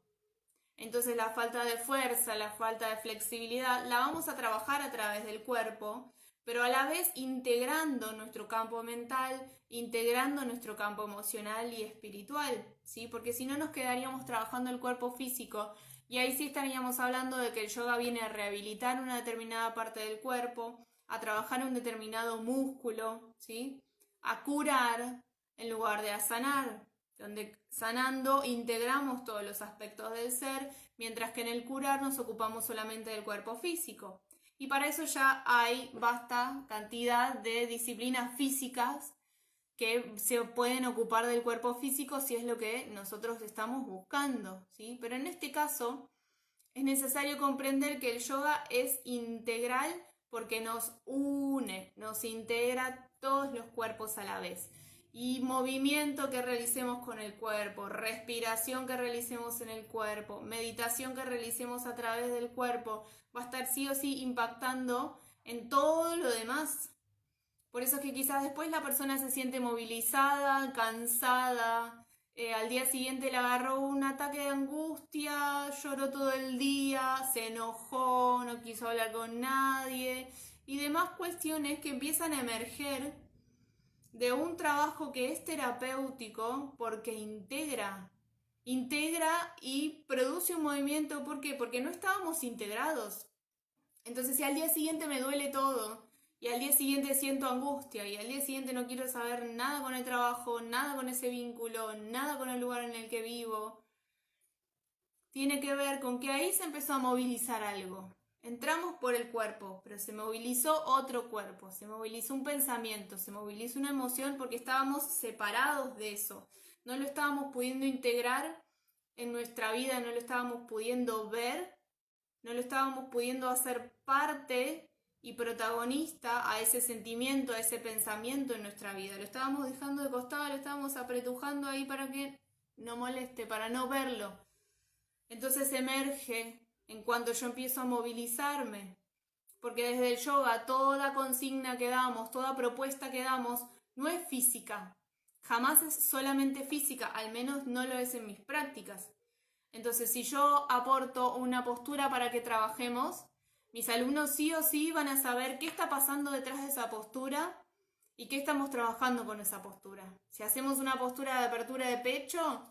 [SPEAKER 1] Entonces la falta de fuerza, la falta de flexibilidad, la vamos a trabajar a través del cuerpo, pero a la vez integrando nuestro campo mental, integrando nuestro campo emocional y espiritual, ¿sí? Porque si no nos quedaríamos trabajando el cuerpo físico y ahí sí estaríamos hablando de que el yoga viene a rehabilitar una determinada parte del cuerpo, a trabajar un determinado músculo, ¿sí? A curar en lugar de a sanar, donde sanando integramos todos los aspectos del ser, mientras que en el curar nos ocupamos solamente del cuerpo físico. Y para eso ya hay vasta cantidad de disciplinas físicas que se pueden ocupar del cuerpo físico si es lo que nosotros estamos buscando, ¿sí? Pero en este caso es necesario comprender que el yoga es integral porque nos une, nos integra todos los cuerpos a la vez. Y movimiento que realicemos con el cuerpo, respiración que realicemos en el cuerpo, meditación que realicemos a través del cuerpo, va a estar sí o sí impactando en todo lo demás. Por eso es que quizás después la persona se siente movilizada, cansada, Al día siguiente le agarró un ataque de angustia, lloró todo el día, se enojó, no quiso hablar con nadie y demás cuestiones que empiezan a emerger de un trabajo que es terapéutico porque integra y produce un movimiento. ¿Por qué? Porque no estábamos integrados. Entonces, si al día siguiente me duele todo, y al día siguiente siento angustia, y al día siguiente no quiero saber nada con el trabajo, nada con ese vínculo, nada con el lugar en el que vivo, tiene que ver con que ahí se empezó a movilizar algo. Entramos por el cuerpo, pero se movilizó otro cuerpo, se movilizó un pensamiento, se movilizó una emoción porque estábamos separados de eso. No lo estábamos pudiendo integrar en nuestra vida, no lo estábamos pudiendo ver, no lo estábamos pudiendo hacer parte y protagonista a ese sentimiento, a ese pensamiento en nuestra vida. Lo estábamos dejando de costado, lo estábamos apretujando ahí para que no moleste, para no verlo. Entonces emerge en cuanto yo empiezo a movilizarme, porque desde el yoga toda consigna que damos, toda propuesta que damos, no es física, jamás es solamente física, al menos no lo es en mis prácticas. Entonces, si yo aporto una postura para que trabajemos, mis alumnos sí o sí van a saber qué está pasando detrás de esa postura y qué estamos trabajando con esa postura. Si hacemos una postura de apertura de pecho,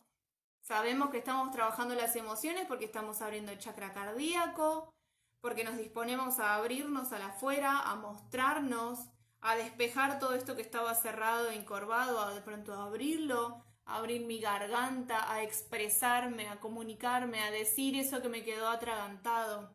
[SPEAKER 1] sabemos que estamos trabajando las emociones porque estamos abriendo el chakra cardíaco, porque nos disponemos a abrirnos al afuera, a mostrarnos, a despejar todo esto que estaba cerrado e encorvado, a de pronto abrirlo, a abrir mi garganta, a expresarme, a comunicarme, a decir eso que me quedó atragantado.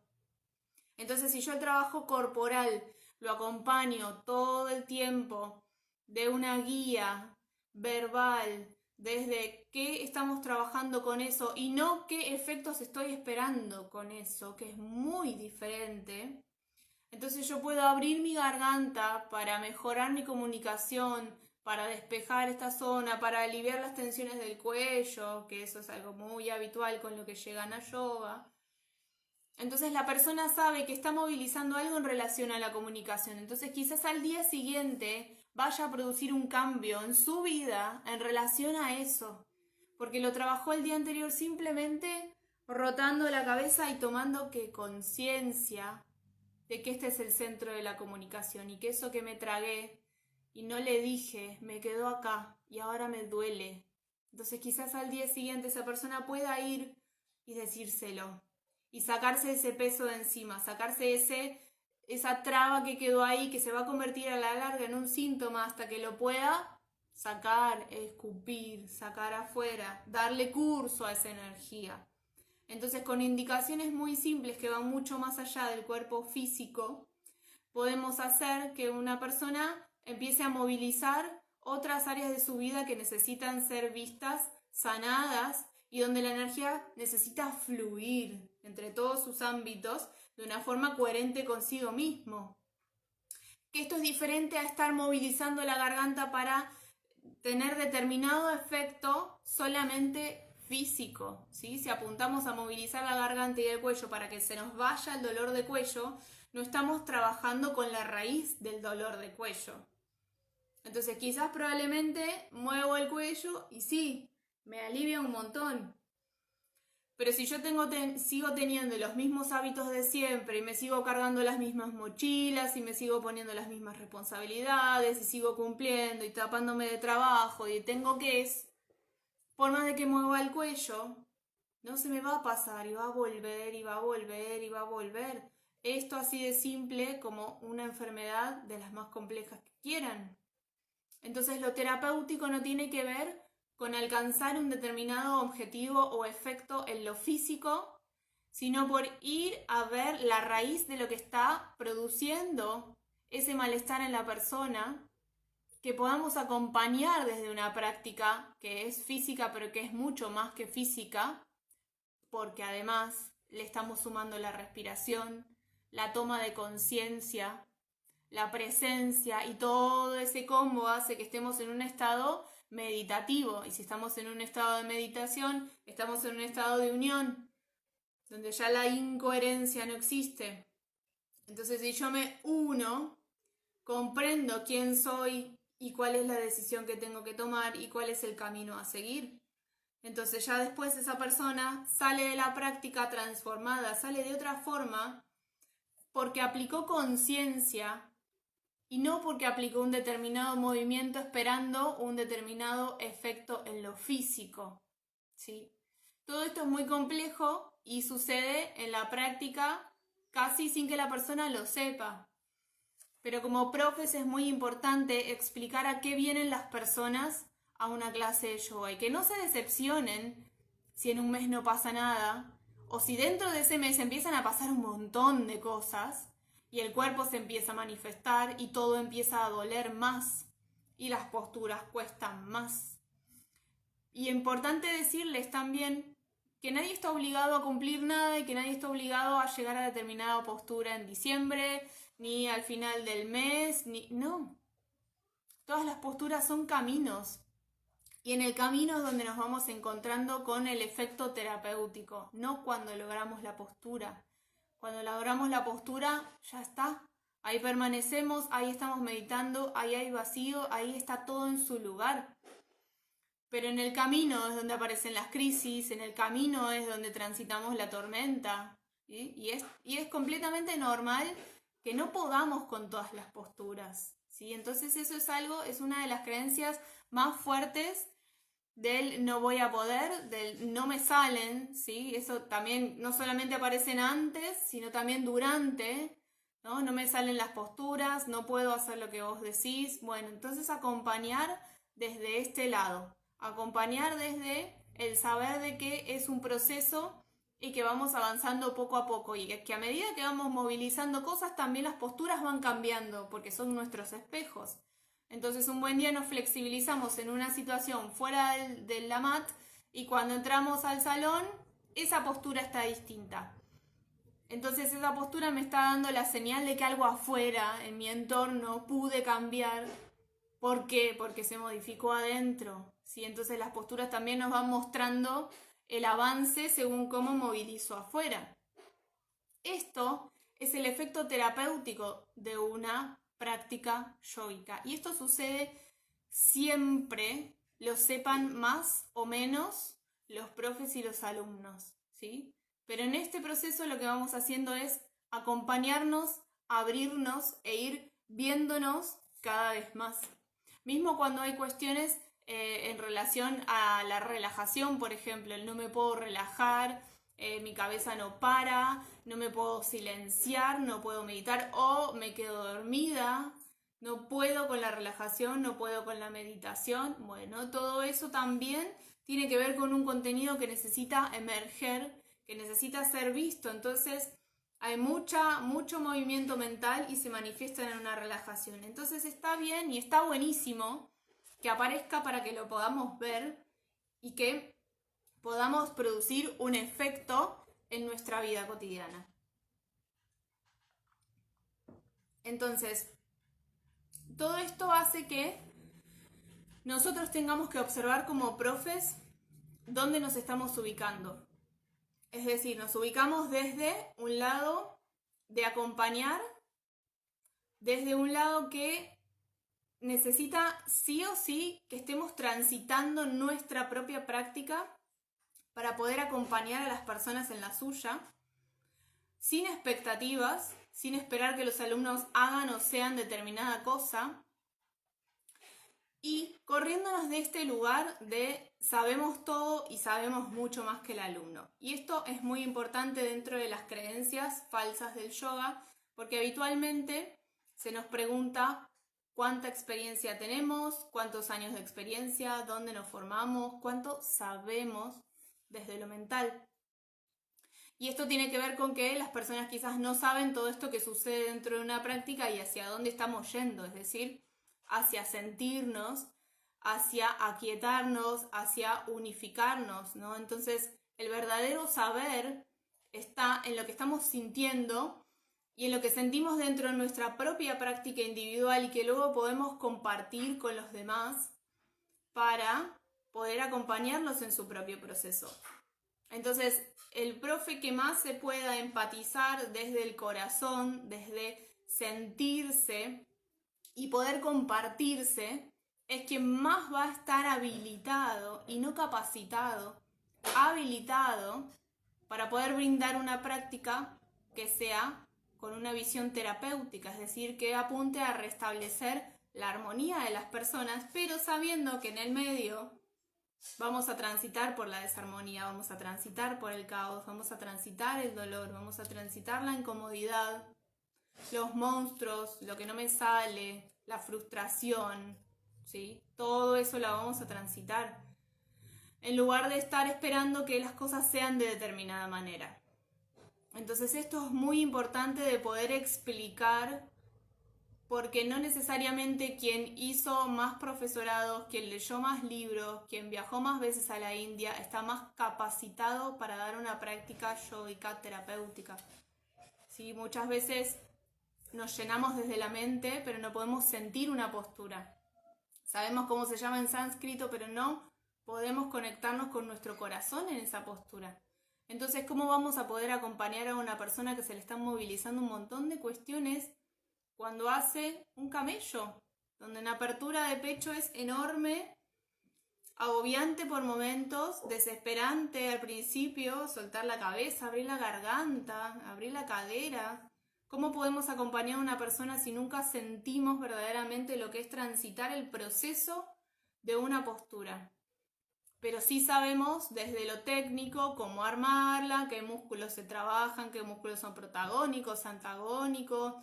[SPEAKER 1] Entonces, si yo el trabajo corporal lo acompaño todo el tiempo de una guía verbal, desde qué estamos trabajando con eso y no qué efectos estoy esperando con eso, que es muy diferente. Entonces yo puedo abrir mi garganta para mejorar mi comunicación, para despejar esta zona, para aliviar las tensiones del cuello, que eso es algo muy habitual con lo que llegan a yoga. Entonces la persona sabe que está movilizando algo en relación a la comunicación. Entonces quizás al día siguiente vaya a producir un cambio en su vida en relación a eso. Porque lo trabajó el día anterior simplemente rotando la cabeza y tomando conciencia de que este es el centro de la comunicación y que eso que me tragué y no le dije me quedó acá y ahora me duele. Entonces quizás al día siguiente esa persona pueda ir y decírselo y sacarse ese peso de encima, sacarse esa traba que quedó ahí, que se va a convertir a la larga en un síntoma hasta que lo pueda sacar, escupir, sacar afuera, darle curso a esa energía. Entonces, con indicaciones muy simples que van mucho más allá del cuerpo físico, podemos hacer que una persona empiece a movilizar otras áreas de su vida que necesitan ser vistas, sanadas y donde la energía necesita fluir entre todos sus ámbitos de una forma coherente consigo mismo. Que esto es diferente a estar movilizando la garganta para tener determinado efecto solamente físico, ¿sí? Si apuntamos a movilizar la garganta y el cuello para que se nos vaya el dolor de cuello, no estamos trabajando con la raíz del dolor de cuello. Entonces quizás probablemente muevo el cuello y sí, me alivia un montón. Pero si yo sigo teniendo los mismos hábitos de siempre y me sigo cargando las mismas mochilas y me sigo poniendo las mismas responsabilidades y sigo cumpliendo y tapándome de trabajo y tengo por más de que mueva el cuello, no se me va a pasar y va a volver y va a volver y va a volver. Esto así de simple como una enfermedad de las más complejas que quieran. Entonces lo terapéutico no tiene que ver con alcanzar un determinado objetivo o efecto en lo físico, sino por ir a ver la raíz de lo que está produciendo ese malestar en la persona, que podamos acompañar desde una práctica que es física, pero que es mucho más que física, porque además le estamos sumando la respiración, la toma de conciencia, la presencia y todo ese combo hace que estemos en un estado meditativo. Y si estamos en un estado de meditación, estamos en un estado de unión, donde ya la incoherencia no existe. Entonces, si yo me uno, comprendo quién soy y cuál es la decisión que tengo que tomar y cuál es el camino a seguir. Entonces ya después esa persona sale de la práctica transformada, sale de otra forma porque aplicó conciencia y no porque aplicó un determinado movimiento esperando un determinado efecto en lo físico, ¿sí? Todo esto es muy complejo y sucede en la práctica casi sin que la persona lo sepa. Pero como profes es muy importante explicar a qué vienen las personas a una clase de yoga y que no se decepcionen si en un mes no pasa nada o si dentro de ese mes empiezan a pasar un montón de cosas y el cuerpo se empieza a manifestar y todo empieza a doler más y las posturas cuestan más. Y importante decirles también que nadie está obligado a cumplir nada y que nadie está obligado a llegar a determinada postura en diciembre, ni al final del mes, no. Todas las posturas son caminos. Y en el camino es donde nos vamos encontrando con el efecto terapéutico, no cuando logramos la postura. Cuando logramos la postura, ya está. Ahí permanecemos, ahí estamos meditando, ahí hay vacío, ahí está todo en su lugar. Pero en el camino es donde aparecen las crisis, en el camino es donde transitamos la tormenta. ¿Sí? Y es completamente normal que no podamos con todas las posturas. ¿Sí? Entonces eso es una de las creencias más fuertes del no voy a poder, del no me salen, ¿sí? Eso también no solamente aparecen antes, sino también durante, ¿no? No me salen las posturas, no puedo hacer lo que vos decís. Bueno, entonces acompañar desde este lado, acompañar desde el saber de que es un proceso y que vamos avanzando poco a poco y que a medida que vamos movilizando cosas también las posturas van cambiando porque son nuestros espejos. Entonces un buen día nos flexibilizamos en una situación fuera de la mat y cuando entramos al salón esa postura está distinta. Entonces esa postura me está dando la señal de que algo afuera, en mi entorno, pude cambiar. ¿Por qué? Porque se modificó adentro. ¿Sí? Entonces las posturas también nos van mostrando el avance según cómo movilizo afuera. Esto es el efecto terapéutico de una práctica yógica. Y esto sucede siempre, lo sepan más o menos los profes y los alumnos, ¿sí? Pero en este proceso lo que vamos haciendo es acompañarnos, abrirnos e ir viéndonos cada vez más. Mismo cuando hay cuestiones en relación a la relajación, por ejemplo, el no me puedo relajar, mi cabeza no para, no me puedo silenciar, no puedo meditar o me quedo dormida, no puedo con la relajación, no puedo con la meditación. Bueno, todo eso también tiene que ver con un contenido que necesita emerger, que necesita ser visto. Entonces hay mucho movimiento mental y se manifiesta en una relajación. Entonces está bien y está buenísimo que aparezca para que lo podamos ver y que podamos producir un efecto en nuestra vida cotidiana. Entonces, todo esto hace que nosotros tengamos que observar como profes dónde nos estamos ubicando. Es decir, nos ubicamos desde un lado de acompañar, desde un lado que necesita sí o sí que estemos transitando nuestra propia práctica para poder acompañar a las personas en la suya, sin expectativas, sin esperar que los alumnos hagan o sean determinada cosa, y corriéndonos de este lugar de sabemos todo y sabemos mucho más que el alumno. Y esto es muy importante dentro de las creencias falsas del yoga, porque habitualmente se nos pregunta cuánta experiencia tenemos, cuántos años de experiencia, dónde nos formamos, cuánto sabemos desde lo mental. Y esto tiene que ver con que las personas quizás no saben todo esto que sucede dentro de una práctica y hacia dónde estamos yendo, es decir, hacia sentirnos, hacia aquietarnos, hacia unificarnos, ¿no? Entonces, el verdadero saber está en lo que estamos sintiendo y en lo que sentimos dentro de nuestra propia práctica individual y que luego podemos compartir con los demás para poder acompañarlos en su propio proceso. Entonces, el profe que más se pueda empatizar desde el corazón, desde sentirse y poder compartirse, es quien más va a estar habilitado y no capacitado, habilitado para poder brindar una práctica que sea con una visión terapéutica, es decir, que apunte a restablecer la armonía de las personas, pero sabiendo que en el medio vamos a transitar por la desarmonía, vamos a transitar por el caos, vamos a transitar el dolor, vamos a transitar la incomodidad, los monstruos, lo que no me sale, la frustración, ¿sí? Todo eso lo vamos a transitar, en lugar de estar esperando que las cosas sean de determinada manera. Entonces esto es muy importante de poder explicar, porque no necesariamente quien hizo más profesorados, quien leyó más libros, quien viajó más veces a la India, está más capacitado para dar una práctica yógica terapéutica. ¿Sí? Muchas veces nos llenamos desde la mente, pero no podemos sentir una postura. Sabemos cómo se llama en sánscrito, pero no podemos conectarnos con nuestro corazón en esa postura. Entonces, ¿cómo vamos a poder acompañar a una persona que se le están movilizando un montón de cuestiones cuando hace un camello, donde la apertura de pecho es enorme, agobiante por momentos, desesperante al principio, soltar la cabeza, abrir la garganta, abrir la cadera? ¿Cómo podemos acompañar a una persona si nunca sentimos verdaderamente lo que es transitar el proceso de una postura? Pero sí sabemos desde lo técnico cómo armarla, qué músculos se trabajan, qué músculos son protagónicos, antagónicos,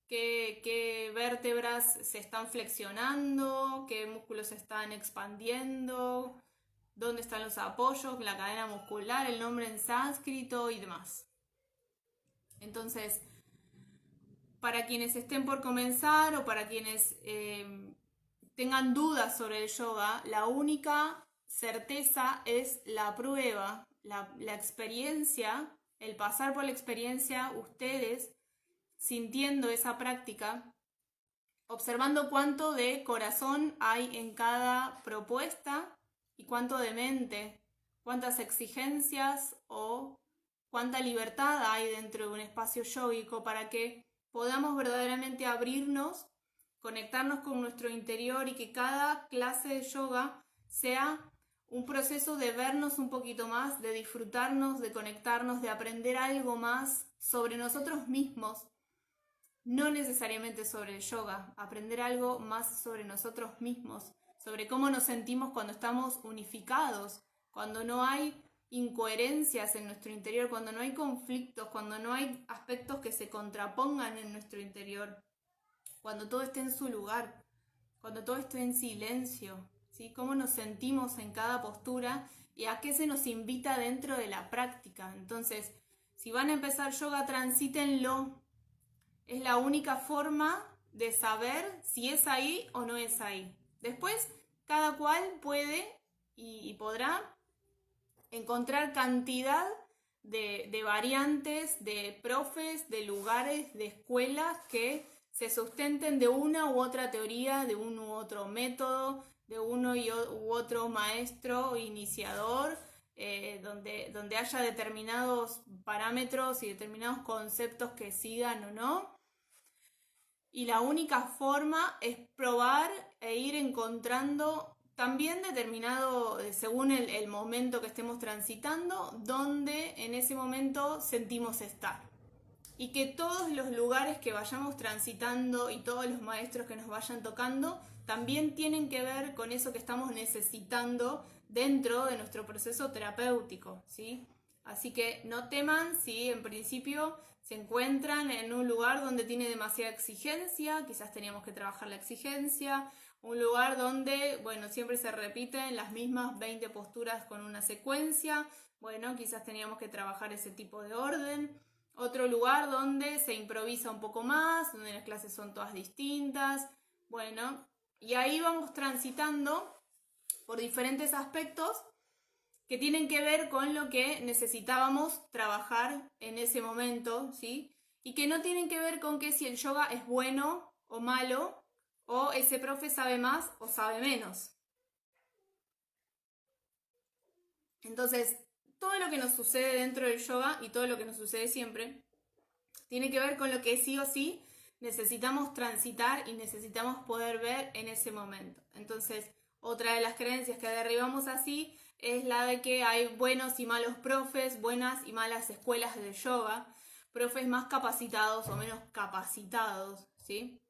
[SPEAKER 1] qué vértebras se están flexionando, qué músculos se están expandiendo, dónde están los apoyos, la cadena muscular, el nombre en sánscrito y demás. Entonces, para quienes estén por comenzar o para quienes tengan dudas sobre el yoga, la única certeza es la prueba, la experiencia, el pasar por la experiencia, ustedes sintiendo esa práctica, observando cuánto de corazón hay en cada propuesta y cuánto de mente, cuántas exigencias o cuánta libertad hay dentro de un espacio yógico para que podamos verdaderamente abrirnos, conectarnos con nuestro interior y que cada clase de yoga sea un proceso de vernos un poquito más, de disfrutarnos, de conectarnos, de aprender algo más sobre nosotros mismos. No necesariamente sobre el yoga, aprender algo más sobre nosotros mismos, sobre cómo nos sentimos cuando estamos unificados, cuando no hay incoherencias en nuestro interior, cuando no hay conflictos, cuando no hay aspectos que se contrapongan en nuestro interior, cuando todo esté en su lugar, cuando todo esté en silencio, ¿sí? Cómo nos sentimos en cada postura y a qué se nos invita dentro de la práctica. Entonces, si van a empezar yoga, transítenlo. Es la única forma de saber si es ahí o no es ahí. Después, cada cual puede y podrá encontrar cantidad de variantes, de profes, de lugares, de escuelas que se sustenten de una u otra teoría, de un u otro método, de uno u otro maestro iniciador, donde haya determinados parámetros y determinados conceptos que sigan o no. Y la única forma es probar e ir encontrando también determinado, según el momento que estemos transitando, donde en ese momento sentimos estar. Y que todos los lugares que vayamos transitando y todos los maestros que nos vayan tocando también tienen que ver con eso que estamos necesitando dentro de nuestro proceso terapéutico, ¿sí? Así que no teman si en principio se encuentran en un lugar donde tiene demasiada exigencia, quizás teníamos que trabajar la exigencia, un lugar donde, bueno, siempre se repiten las mismas 20 posturas con una secuencia, bueno, quizás teníamos que trabajar ese tipo de orden. Otro lugar donde se improvisa un poco más, donde las clases son todas distintas, bueno, y ahí vamos transitando por diferentes aspectos que tienen que ver con lo que necesitábamos trabajar en ese momento, ¿sí? Y que no tienen que ver con que si el yoga es bueno o malo, o ese profe sabe más o sabe menos. Entonces, todo lo que nos sucede dentro del yoga y todo lo que nos sucede siempre tiene que ver con lo que sí o sí necesitamos transitar y necesitamos poder ver en ese momento. Entonces, otra de las creencias que derribamos así es la de que hay buenos y malos profes, buenas y malas escuelas de yoga, profes más capacitados o menos capacitados, ¿sí?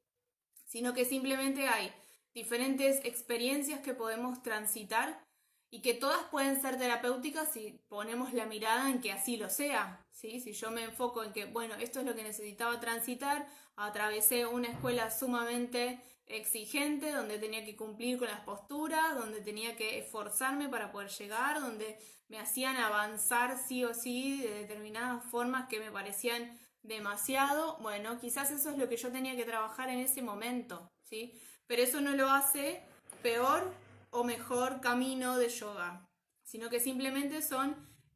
[SPEAKER 1] Sino que simplemente hay diferentes experiencias que podemos transitar y que todas pueden ser terapéuticas si ponemos la mirada en que así lo sea, ¿sí? Si yo me enfoco en que, bueno, esto es lo que necesitaba transitar, atravesé una escuela sumamente exigente, donde tenía que cumplir con las posturas, donde tenía que esforzarme para poder llegar, donde me hacían avanzar sí o sí de determinadas formas que me parecían demasiado. Bueno, quizás eso es lo que yo tenía que trabajar en ese momento, ¿sí? Pero eso no lo hace peor o mejor camino de yoga, sino que simplemente son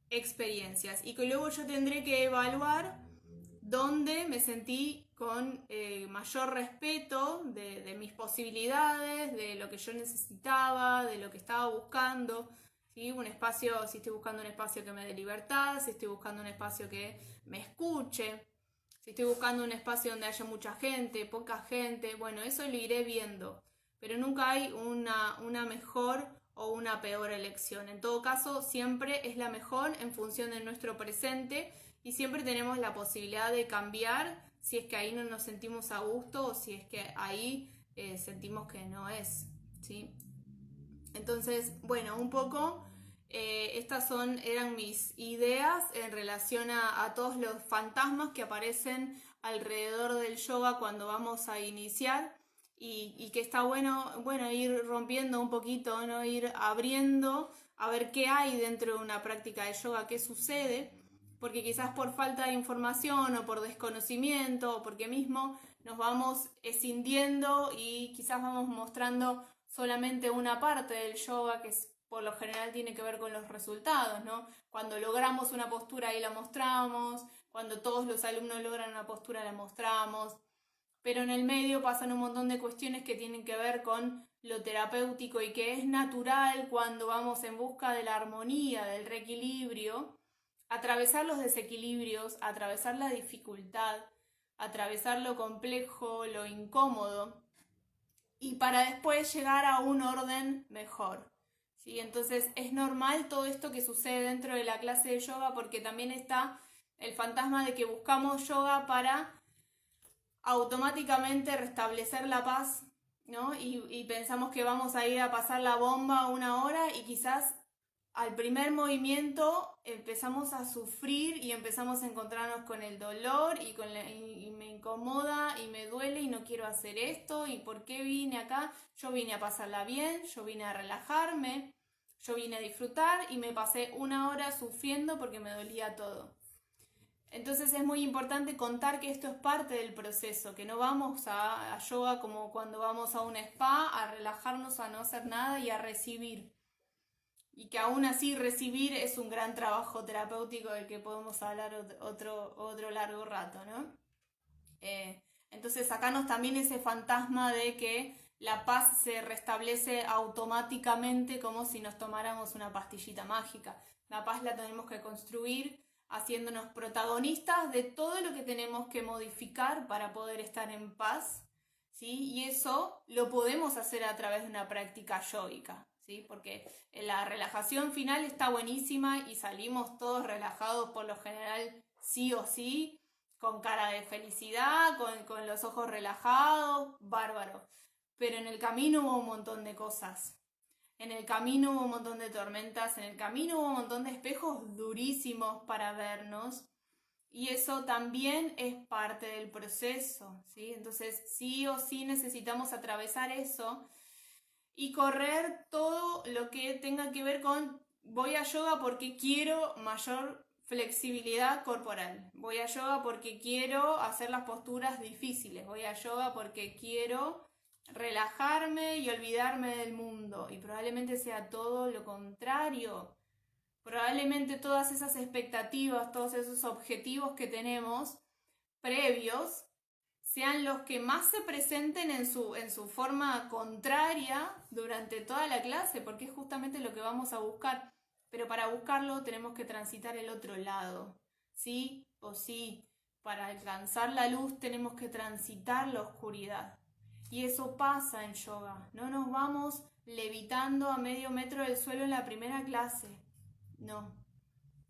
[SPEAKER 1] experiencias y que luego yo tendré que evaluar dónde me sentí con mayor respeto de mis posibilidades, de lo que yo necesitaba, de lo que estaba buscando, ¿sí? Un espacio, si estoy buscando un espacio que me dé libertad, si estoy buscando un espacio que me escuche, si estoy buscando un espacio donde haya mucha gente, poca gente, bueno, eso lo iré viendo, pero nunca hay una mejor o una peor elección. En todo caso, siempre es la mejor en función de nuestro presente y siempre tenemos la posibilidad de cambiar si es que ahí no nos sentimos a gusto o si es que ahí sentimos que no es, ¿sí? Entonces, bueno, un poco eran mis ideas en relación a todos los fantasmas que aparecen alrededor del yoga cuando vamos a iniciar y que está bueno ir rompiendo un poquito, ¿no? Ir abriendo a ver qué hay dentro de una práctica de yoga, qué sucede, porque quizás por falta de información o por desconocimiento o porque mismo nos vamos escindiendo y quizás vamos mostrando solamente una parte del yoga que por lo general tiene que ver con los resultados, ¿no? Cuando logramos una postura ahí la mostramos, cuando todos los alumnos logran una postura la mostramos, pero en el medio pasan un montón de cuestiones que tienen que ver con lo terapéutico y que es natural cuando vamos en busca de la armonía, del reequilibrio, atravesar los desequilibrios, atravesar la dificultad, atravesar lo complejo, lo incómodo, y para después llegar a un orden mejor, ¿sí? Entonces es normal todo esto que sucede dentro de la clase de yoga porque también está el fantasma de que buscamos yoga para automáticamente restablecer la paz, ¿no? Y pensamos que vamos a ir a pasar la bomba 1 hora y quizás al primer movimiento empezamos a sufrir y empezamos a encontrarnos con el dolor y me incomoda y me duele y no quiero hacer esto y por qué vine acá. Yo vine a pasarla bien, yo vine a relajarme, yo vine a disfrutar y me pasé 1 hora sufriendo porque me dolía todo. Entonces es muy importante contar que esto es parte del proceso, que no vamos a yoga como cuando vamos a un spa, a relajarnos, a no hacer nada y a recibir. Y que aún así recibir es un gran trabajo terapéutico del que podemos hablar otro largo rato, ¿no? Entonces sacarnos también ese fantasma de que la paz se restablece automáticamente como si nos tomáramos una pastillita mágica. La paz la tenemos que construir haciéndonos protagonistas de todo lo que tenemos que modificar para poder estar en paz, ¿sí? Y eso lo podemos hacer a través de una práctica yógica, ¿sí? Porque la relajación final está buenísima y salimos todos relajados por lo general sí o sí, con cara de felicidad, con los ojos relajados, bárbaro. Pero en el camino hubo un montón de cosas. En el camino hubo un montón de tormentas, en el camino hubo un montón de espejos durísimos para vernos. Y eso también es parte del proceso, ¿sí? Entonces sí o sí necesitamos atravesar eso y correr todo lo que tenga que ver con voy a yoga porque quiero mayor flexibilidad corporal, voy a yoga porque quiero hacer las posturas difíciles, voy a yoga porque quiero relajarme y olvidarme del mundo y probablemente sea todo lo contrario. Probablemente todas esas expectativas, todos esos objetivos que tenemos previos sean los que más se presenten en su forma contraria durante toda la clase, porque es justamente lo que vamos a buscar. Pero para buscarlo tenemos que transitar el otro lado, sí o sí. Para alcanzar la luz tenemos que transitar la oscuridad. Y eso pasa en yoga. No nos vamos levitando a medio metro del suelo en la primera clase. No.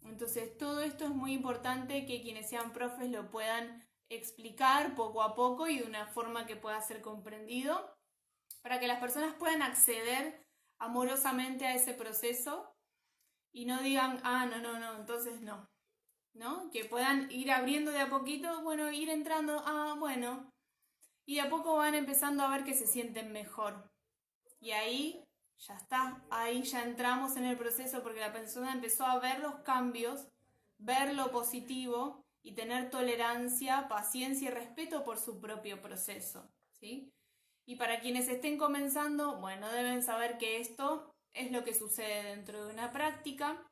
[SPEAKER 1] Entonces todo esto es muy importante que quienes sean profes lo puedan explicar poco a poco y de una forma que pueda ser comprendido, para que las personas puedan acceder amorosamente a ese proceso y no digan, no, entonces no, ¿no? Que puedan ir abriendo de a poquito, bueno, ir entrando, bueno, y de a poco van empezando a ver que se sienten mejor. Y ahí ya está, ahí ya entramos en el proceso porque la persona empezó a ver los cambios, ver lo positivo y tener tolerancia, paciencia y respeto por su propio proceso, ¿sí? Y para quienes estén comenzando, bueno, deben saber que esto es lo que sucede dentro de una práctica.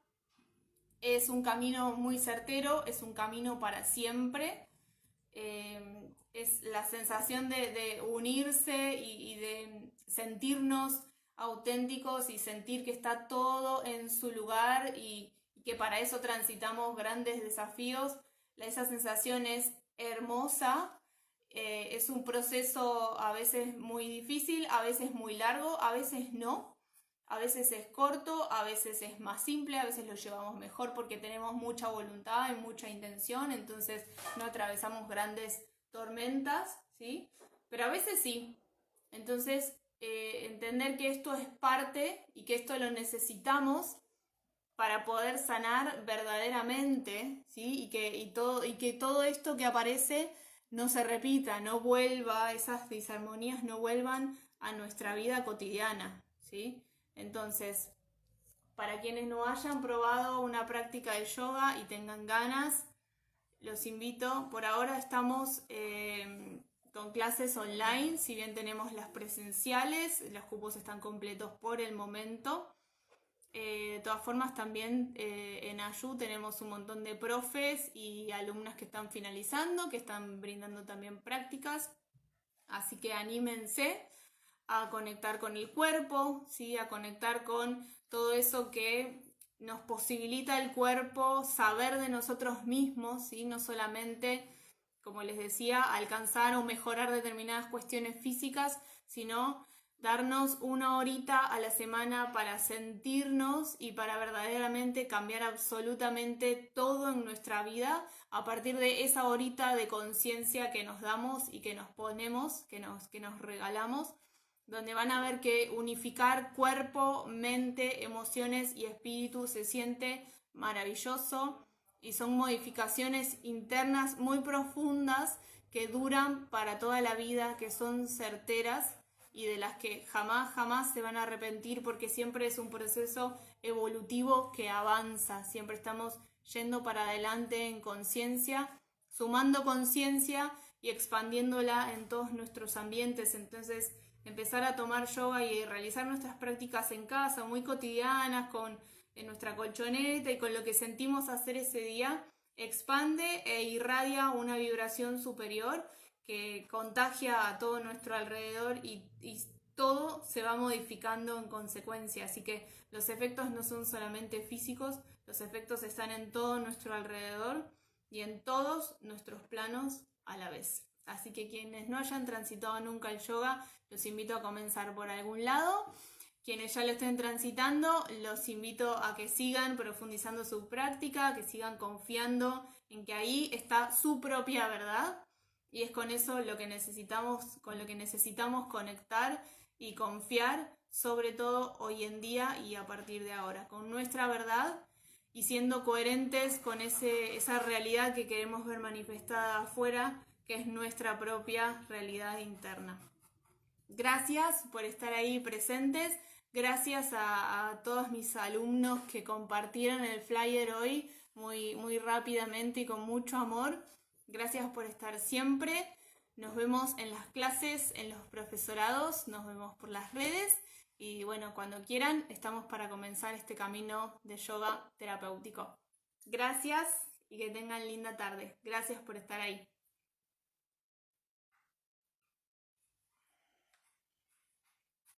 [SPEAKER 1] Es un camino muy certero, es un camino para siempre. Es la sensación de unirse y de sentirnos auténticos y sentir que está todo en su lugar y que para eso transitamos grandes desafíos. Esa sensación es hermosa. Es un proceso a veces muy difícil, a veces muy largo, a veces no. A veces es corto, a veces es más simple, a veces lo llevamos mejor porque tenemos mucha voluntad y mucha intención, entonces no atravesamos grandes tormentas, ¿sí? Pero a veces sí. Entonces, entender que esto es parte y que esto lo necesitamos para poder sanar verdaderamente, ¿sí? Y que todo esto que aparece no se repita, no vuelva, esas disarmonías no vuelvan a nuestra vida cotidiana, ¿sí? Entonces, para quienes no hayan probado una práctica de yoga y tengan ganas, los invito. Por ahora estamos con clases online, si bien tenemos las presenciales, los cupos están completos por el momento. De todas formas, también en Ayu tenemos un montón de profes y alumnas que están finalizando, que están brindando también prácticas. Así que anímense a conectar con el cuerpo, ¿sí? A conectar con todo eso que nos posibilita el cuerpo, saber de nosotros mismos, ¿sí? No solamente, como les decía, alcanzar o mejorar determinadas cuestiones físicas, sino darnos una horita a la semana para sentirnos y para verdaderamente cambiar absolutamente todo en nuestra vida a partir de esa horita de conciencia que nos damos y que nos ponemos, que nos regalamos, donde van a ver que unificar cuerpo, mente, emociones y espíritu se siente maravilloso y son modificaciones internas muy profundas que duran para toda la vida, que son certeras y de las que jamás se van a arrepentir porque siempre es un proceso evolutivo que avanza, siempre estamos yendo para adelante en conciencia, sumando conciencia y expandiéndola en todos nuestros ambientes. Entonces, empezar a tomar yoga y realizar nuestras prácticas en casa, muy cotidianas, en nuestra colchoneta y con lo que sentimos hacer ese día, expande e irradia una vibración superior que contagia a todo nuestro alrededor y todo se va modificando en consecuencia. Así que los efectos no son solamente físicos, los efectos están en todo nuestro alrededor y en todos nuestros planos a la vez. Así que quienes no hayan transitado nunca el yoga, los invito a comenzar por algún lado. Quienes ya lo estén transitando, los invito a que sigan profundizando su práctica, que sigan confiando en que ahí está su propia verdad. Y es con eso lo que necesitamos, con lo que necesitamos conectar y confiar, sobre todo hoy en día y a partir de ahora, con nuestra verdad y siendo coherentes con esa realidad que queremos ver manifestada afuera, que es nuestra propia realidad interna. Gracias por estar ahí presentes, gracias a todos mis alumnos que compartieron el flyer hoy muy rápidamente y con mucho amor. Gracias por estar siempre. Nos vemos en las clases, en los profesorados, nos vemos por las redes y bueno, cuando quieran estamos para comenzar este camino de yoga terapéutico. Gracias y que tengan linda tarde. Gracias por estar ahí.